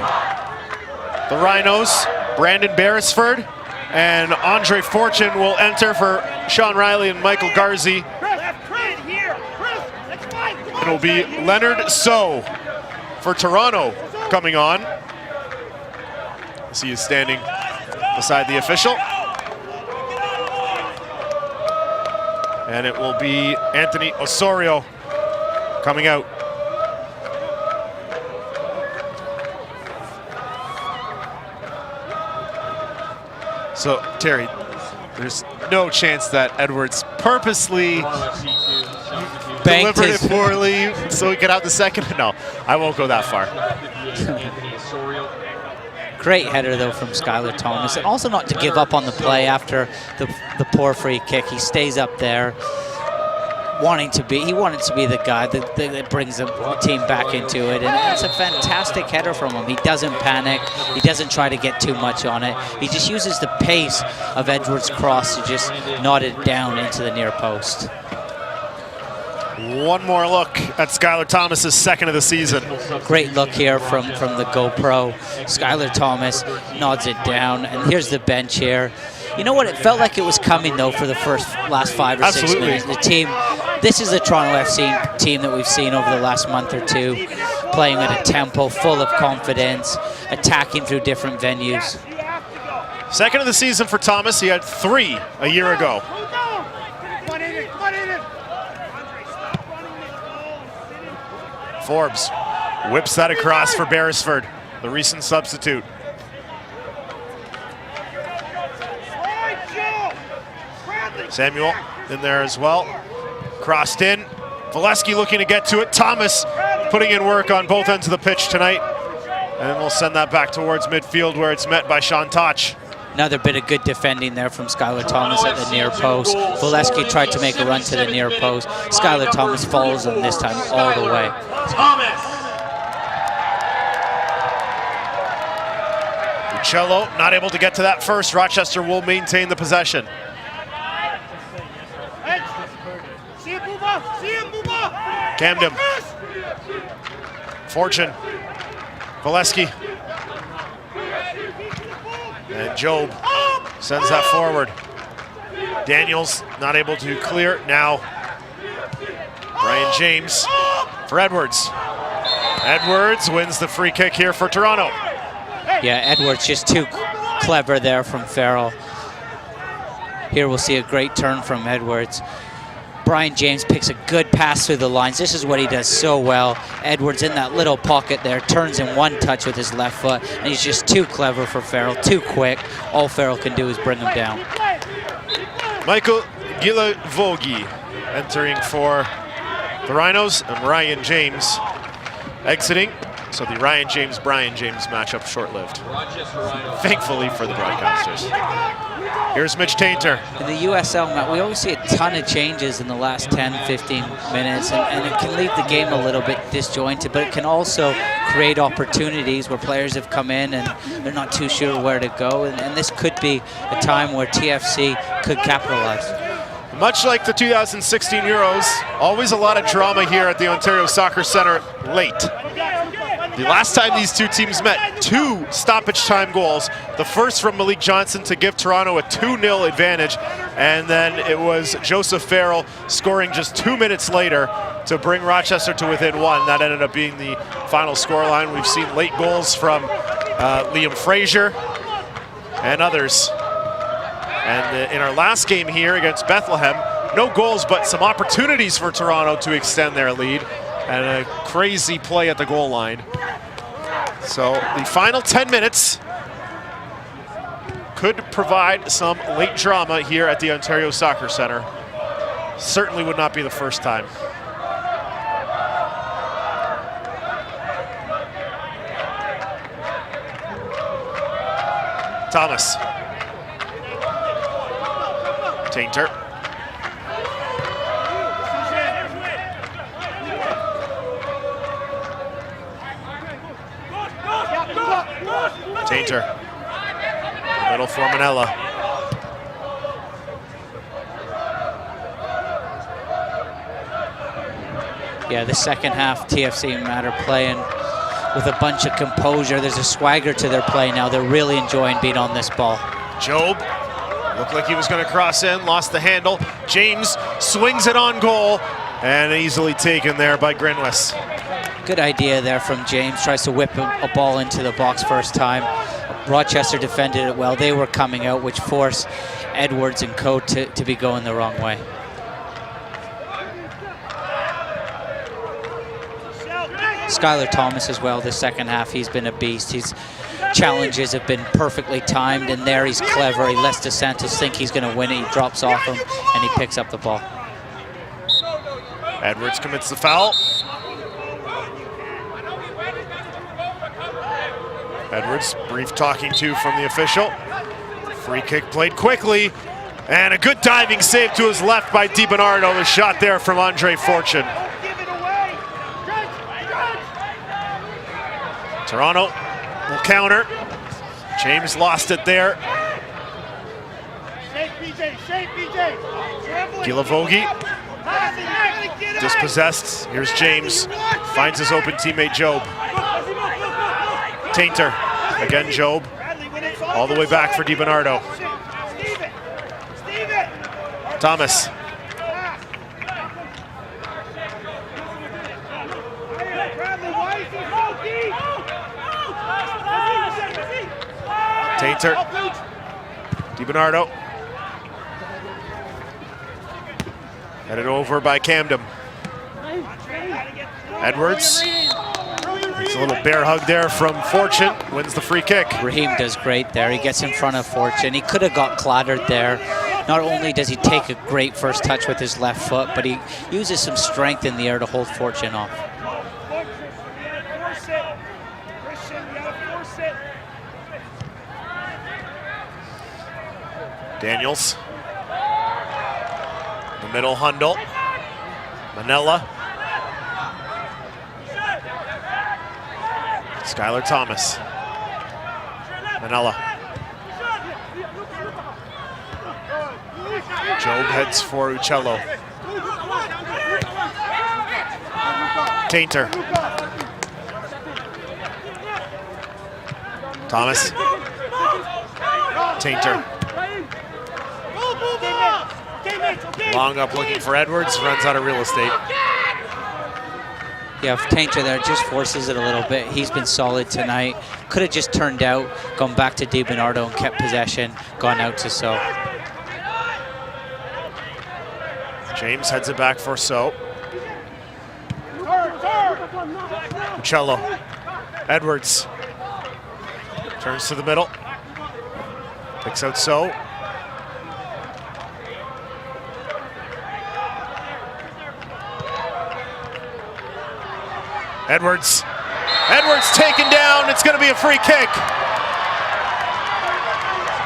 S1: the Rhinos. Brandon Beresford and Andre Fortune will enter for Sean Riley and Michael Garzi. It'll be Leonard So for Toronto coming on. As he is standing beside the official. And it will be Anthony Osorio coming out. So, Terry, there's no chance that Edwards purposely delivered it poorly so he could have the second? No, I won't go that far.
S2: Great header, though, from Skylar Thomas. And also not to give up on the play after the poor free kick. He stays up there, he wanted to be the guy that brings the team back into it. And it's a fantastic header from him. He doesn't panic. He doesn't try to get too much on it. He just uses the pace of Edwards' cross to just nod it down into the near post.
S1: One more look at Skylar Thomas's second of the season.
S2: Great look here from the GoPro. Skylar Thomas nods it down, and here's the bench here. You know what? It felt like it was coming, though, for the last 5 or 6 minutes. The team, this is the Toronto FC team that we've seen over the last month or two, playing at a tempo, full of confidence, attacking through different venues.
S1: Second of the season for Thomas. He had 3 a year ago. Forbes whips that across for Beresford, the recent substitute. Samuel in there as well. Crossed in. Volesky looking to get to it. Thomas putting in work on both ends of the pitch tonight. And we'll send that back towards midfield where it's met by Sean Toch.
S2: Another bit of good defending there from Skylar Thomas at the near post. Volesky tried to make a run to the near post. Skylar Thomas follows him this time all the way.
S1: Uccello not able to get to that first. Rochester will maintain the possession. Camden. Fortune. Volesky. And Job sends that forward. Daniels not able to clear. Now Brian James for Edwards. Edwards wins the free kick here for Toronto.
S2: Yeah, Edwards just too clever there from Farrell. Here we'll see a great turn from Edwards. Brian James picks a good pass through the lines. This is what he does so well. Edwards in that little pocket there, turns in one touch with his left foot, and he's just too clever for Farrell, too quick. All Farrell can do is bring him down.
S1: Michael Gilavogi entering for the Rhinos, and Ryan James exiting. So the Ryan James-Brian James matchup short-lived, thankfully for the broadcasters. Here's Mitch Tainter.
S2: In the USL, Matt, we always see a ton of changes in the last 10, 15 minutes, and it can leave the game a little bit disjointed, but it can also create opportunities where players have come in and they're not too sure where to go, and this could be a time where TFC could capitalize.
S1: Much like the 2016 Euros, always a lot of drama here at the Ontario Soccer Centre late. The last time these two teams met, 2 stoppage time goals. The first from Malik Johnson to give Toronto a 2-0 advantage, and then it was Joseph Farrell scoring just 2 minutes later to bring Rochester to within 1. That ended up being the final scoreline. We've seen late goals from Liam Frazier and others. And in our last game here against Bethlehem, no goals, but some opportunities for Toronto to extend their lead, and a crazy play at the goal line. So the final 10 minutes could provide some late drama here at the Ontario Soccer Centre. Certainly would not be the first time. Thomas. Tainter. Tainter. Middle for Manella.
S2: Yeah, the second half, TFC Matter playing with a bunch of composure. There's a swagger to their play now. They're really enjoying being on this ball.
S1: Job looked like he was going to cross in, lost the handle. James swings it on goal, and easily taken there by Grinwis.
S2: Good idea there from James. Tries to whip a ball into the box first time. Rochester defended it well. They were coming out, which forced Edwards and co to be going the wrong way. Skylar Thomas as well, the second half, he's been a beast. His challenges have been perfectly timed, and there he's clever. He lets DeSantos think he's going to win it. He drops off him, and he picks up the ball.
S1: Edwards commits the foul. Edwards, brief talking to from the official. Free kick played quickly, and a good diving save to his left by DiBernardo. The shot there from Andre Fortune. Toronto will counter. James lost it there. Gilavogi dispossessed. Here's James. Finds his open teammate Job. Tainter. Again Job. All the way back for DiBernardo. Thomas. Tainter. DiBernardo. Headed over by Camden. Edwards. It's a little bear hug there from Fortune. Wins the free kick.
S2: Raheem does great there. He gets in front of Fortune. He could have got clattered there. Not only does he take a great first touch with his left foot, but he uses some strength in the air to hold Fortune off.
S1: Daniels. The middle Hundle. Manella. Skylar Thomas. Manella. Job heads for Uccello. Tainter. Thomas. Tainter. Long up looking for Edwards, runs out of real estate.
S2: Yeah, Tainter there just forces it a little bit. He's been solid tonight. Could have just turned out, gone back to DiBernardo and kept possession, gone out to So.
S1: James heads it back for So. Uccello. Edwards. Turns to the middle. Picks out So. Edwards. Edwards taken down. It's going to be a free kick.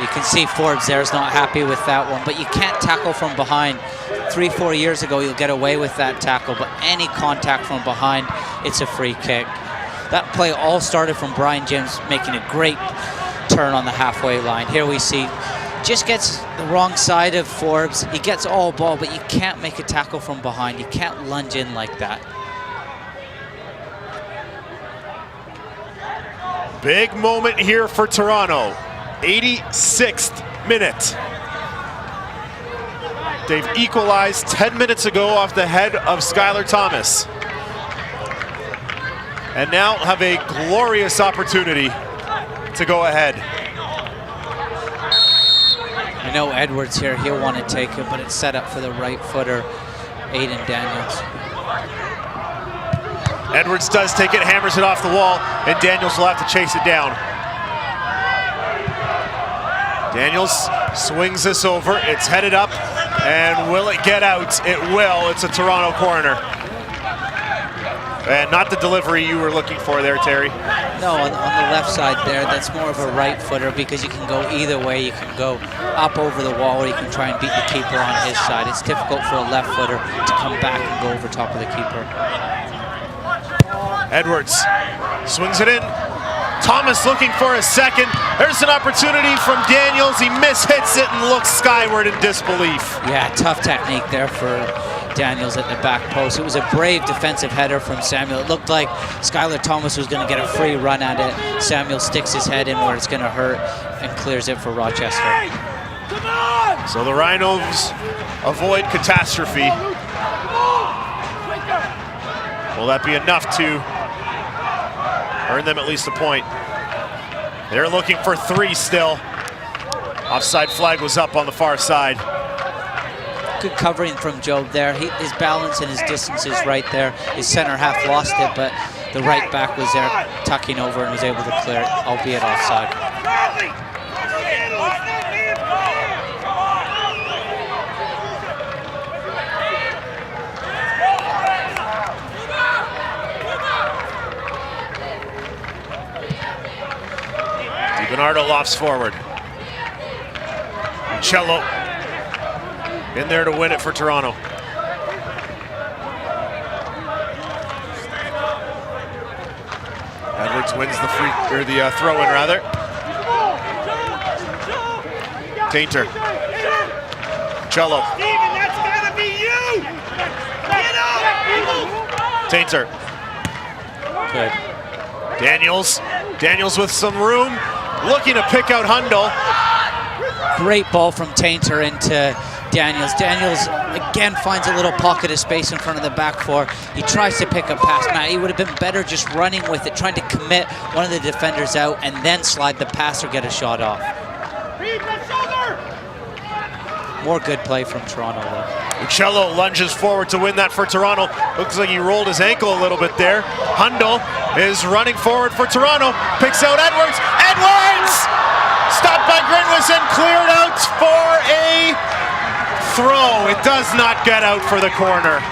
S2: You can see Forbes there is not happy with that one, but you can't tackle from behind. 3-4 years ago, you'll get away with that tackle, but any contact from behind, it's a free kick. That play all started from Brian James making a great turn on the halfway line. Here we see, just gets the wrong side of Forbes. He gets all ball, but you can't make a tackle from behind. You can't lunge in like that.
S1: Big moment here for Toronto. 86th minute. They've equalized 10 minutes ago off the head of Skylar Thomas. And now have a glorious opportunity to go ahead.
S2: I know Edwards here, he'll want to take it, but it's set up for the right footer, Aiden Daniels.
S1: Edwards does take it, hammers it off the wall, and Daniels will have to chase it down. Daniels swings this over, it's headed up, and will it get out? It will, it's a Toronto corner. And not the delivery you were looking for there, Terry.
S2: No, on the left side there, that's more of a right footer because you can go either way. You can go up over the wall or you can try and beat the keeper on his side. It's difficult for a left footer to come back and go over top of the keeper.
S1: Edwards swings it in. Thomas looking for a second. There's an opportunity from Daniels. He mishits it and looks skyward in disbelief.
S2: Yeah, tough technique there for Daniels at the back post. It was a brave defensive header from Samuel. It looked like Skylar Thomas was going to get a free run at it. Samuel sticks his head in where it's going to hurt and clears it for Rochester.
S1: So the Rhinos avoid catastrophe. Will that be enough to earn them at least a point? They're looking for 3 still. Offside flag was up on the far side.
S2: Good covering from Job there. His balance and his distance is right there. His center half lost it, but the right back was there tucking over and was able to clear it, albeit offside.
S1: Bernardo lofts forward. Cello in there to win it for Toronto. Edwards wins the throw-in rather. Tainter. Cello.
S6: Steven, that's gotta be you! Get up!
S1: Tainter.
S2: Good.
S1: Daniels with some room. Looking to pick out Hundle.
S2: Great ball from Tainter into Daniels. Daniels again finds a little pocket of space in front of the back four. He tries to pick a pass. Now, he would have been better just running with it, trying to commit one of the defenders out and then slide the pass or get a shot off. More good play from Toronto, though.
S1: Uccello lunges forward to win that for Toronto. Looks like he rolled his ankle a little bit there. Hundle is running forward for Toronto. Picks out Edwards. Edwards! Stopped by Grinwis and cleared out for a throw. It does not get out for the corner.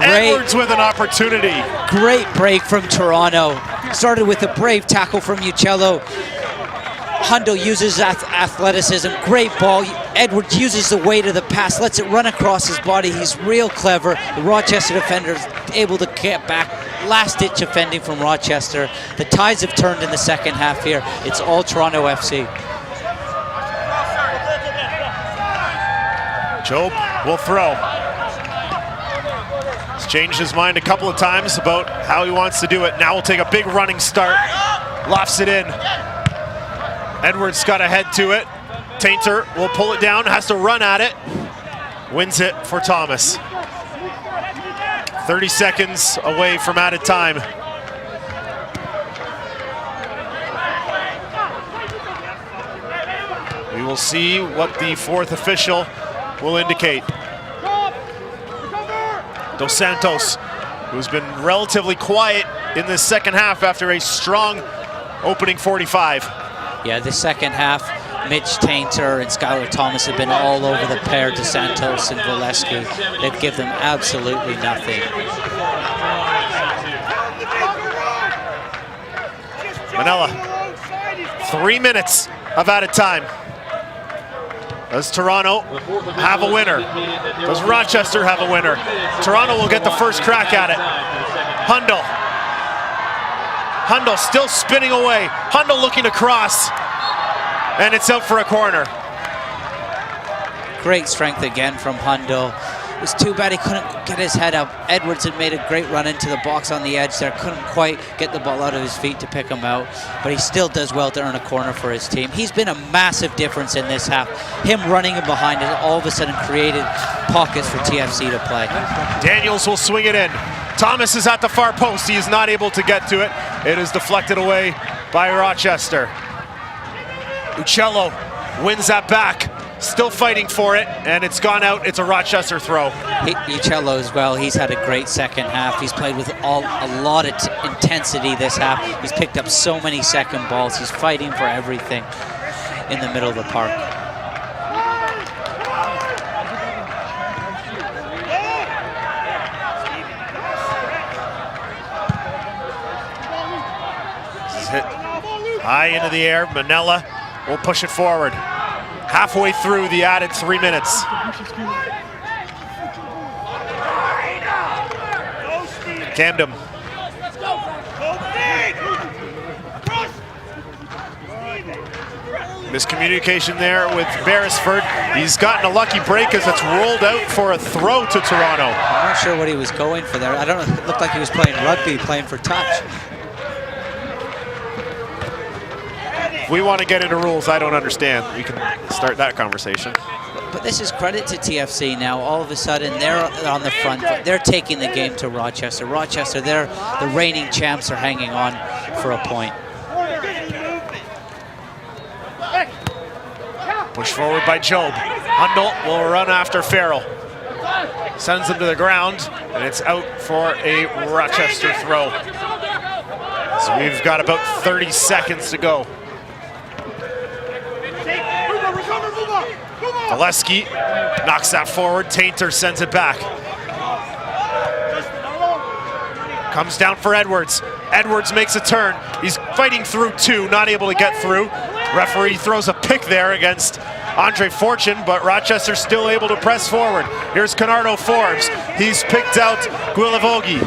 S1: Edwards with an opportunity.
S2: Great break from Toronto. Started with a brave tackle from Uccello. Hundle uses athleticism, great ball. Edwards uses the weight of the pass, lets it run across his body. He's real clever. The Rochester defenders able to get back. Last-ditch defending from Rochester. The tides have turned in the second half here. It's all Toronto FC.
S1: Job will throw. He's changed his mind a couple of times about how he wants to do it. Now we'll take a big running start. Lofts it in. Edwards got ahead to it. Tainter will pull it down, has to run at it. Wins it for Thomas. 30 seconds away from added time. We will see what the 4th official will indicate. Dos Santos, who's been relatively quiet in the second half after a strong opening 45.
S2: Yeah, the second half, Mitch Tainter and Skylar Thomas have been all over the pair, Dos Santos and Volesky. They've given them absolutely nothing.
S1: Manella, 3 minutes of added time. Does Toronto have a winner? Does Rochester have a winner? Toronto will get the first crack at it. Hundle still spinning away. Hundle looking to cross. And it's out for a corner.
S2: Great strength again from Hundle. It was too bad he couldn't get his head up. Edwards had made a great run into the box on the edge there. Couldn't quite get the ball out of his feet to pick him out. But he still does well to earn a corner for his team. He's been a massive difference in this half. Him running in behind it all of a sudden created pockets for TFC to play.
S1: Daniels will swing it in. Thomas is at the far post. He is not able to get to it. It is deflected away by Rochester. Uccello wins that back. Still fighting for it, and it's gone out. It's a Rochester throw.
S2: Uccello as well, he's had a great second half. He's played with a lot of intensity this half. He's picked up so many second balls. He's fighting for everything in the middle of the park.
S1: This is hit high into the air. Manella will push it forward. Halfway through the added 3 minutes.
S6: Go, Steven.
S1: Camden.
S6: Go big! Cross
S1: Miscommunication there with Beresford. He's gotten a lucky break as it's rolled out for a throw to Toronto.
S2: I'm not sure what he was going for there. I don't know. It looked like he was playing rugby, playing for touch.
S1: If we want to get into rules I don't understand, we can start that conversation.
S2: But this is credit to TFC now. All of a sudden, they're on the front foot. They're taking the game to Rochester. Rochester, they're the reigning champs, are hanging on for a point.
S1: Push forward by Job. Hundle will run after Farrell. Sends him to the ground, and it's out for a Rochester throw. So we've got about 30 seconds to go. Volesky knocks that forward. Tainter sends it back. Comes down for Edwards. Edwards makes a turn. He's fighting through two, not able to get through. Referee throws a pick there against Andre Fortune, but Rochester's still able to press forward. Here's Canardo Forbes. He's picked out Gulivogi.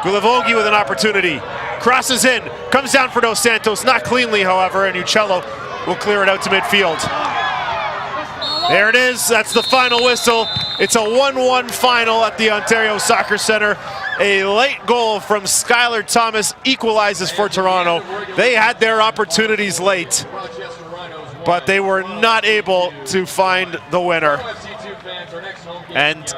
S1: Gulivogi with an opportunity. Crosses in, comes down for Dos Santos, not cleanly, however, and Uccello will clear it out to midfield. There it is, that's the final whistle. It's a 1-1 final at the Ontario Soccer Centre. A late goal from Skylar Thomas equalizes for Toronto. They had their opportunities late, but they were not able to find the winner. And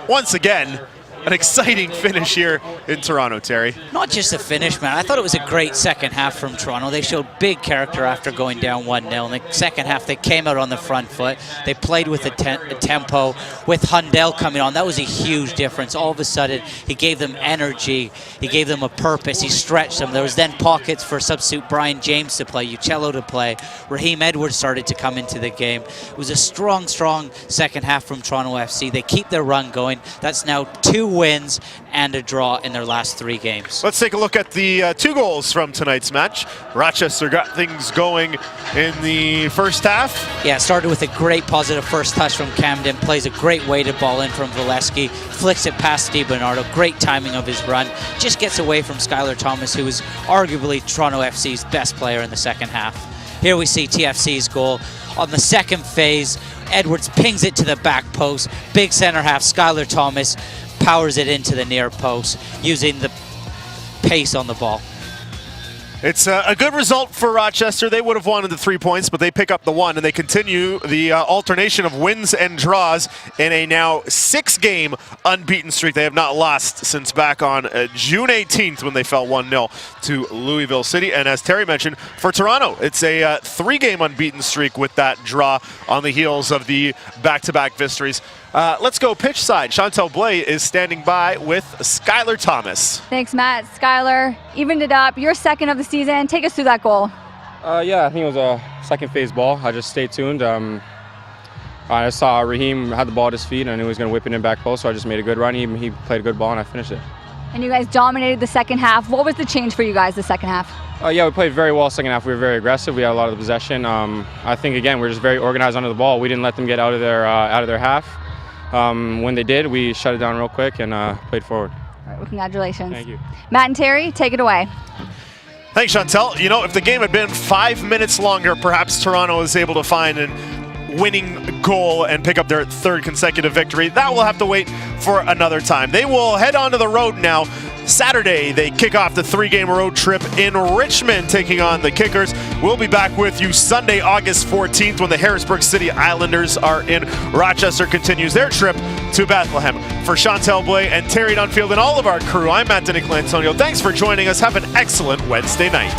S1: once again, an exciting finish here in Toronto, Terry.
S2: Not just a finish, man. I thought it was a great second half from Toronto. They showed big character after going down 1-0. In the second half, they came out on the front foot. They played with a tempo. With Hundell coming on, that was a huge difference. All of a sudden, he gave them energy. He gave them a purpose. He stretched them. There was then pockets for substitute Brian James to play, Uccello to play. Raheem Edwards started to come into the game. It was a strong, strong second half from Toronto FC. They keep their run going. That's now 2 wins and a draw in their last 3 games.
S1: Let's take a look at the 2 goals from tonight's match. Rochester got things going in the first half.
S2: Yeah, it started with a great positive first touch from Camden, plays a great weighted ball in from Volesky, flicks it past Steve Bernardo, great timing of his run, just gets away from Skylar Thomas, who is arguably Toronto FC's best player in the second half. Here we see TFC's goal. On the second phase, Edwards pings it to the back post, big center half, Skylar Thomas powers it into the near post using the pace on the ball.
S1: It's a good result for Rochester. They would have wanted the 3 points, but they pick up the 1, and they continue the alternation of wins and draws in a now 6-game unbeaten streak. They have not lost since back on June 18th when they fell 1-0 to Louisville City. And as Terry mentioned, for Toronto, it's a 3-game unbeaten streak with that draw on the heels of the back-to-back victories. Let's go pitch side. Chantel Blais is standing by with Skylar Thomas.
S3: Thanks, Matt. Skylar evened it up. You're second of the season. Take us through that goal.
S7: Yeah, I think it was a second phase ball. I just stayed tuned. I saw Raheem had the ball at his feet and I knew he was going to whip it in back post, so I just made a good run. He played a good ball and I finished it.
S3: And you guys dominated the second half. What was the change for you guys the second half?
S7: Yeah, we played very well second half. We were very aggressive. We had a lot of the possession. I think, again, we're just very organized under the ball. We didn't let them get out of their half. When they did, we shut it down real quick and played forward.
S3: All right, well, congratulations.
S7: Thank you.
S3: Matt and Terry, take it away.
S1: Thanks, Chantel. You know, if the game had been 5 minutes longer, perhaps Toronto was able to find an winning goal and pick up their 3rd consecutive victory. That will have to wait for another time. They will head on to the road now. Saturday, they kick off the 3-game road trip in Richmond, taking on the Kickers. We'll be back with you Sunday, August 14th, when the Harrisburg City Islanders are in. Rochester continues their trip to Bethlehem. For Chantel Blais and Terry Dunfield and all of our crew, I'm Matt DiNicolantonio. Thanks for joining us. Have an excellent Wednesday night.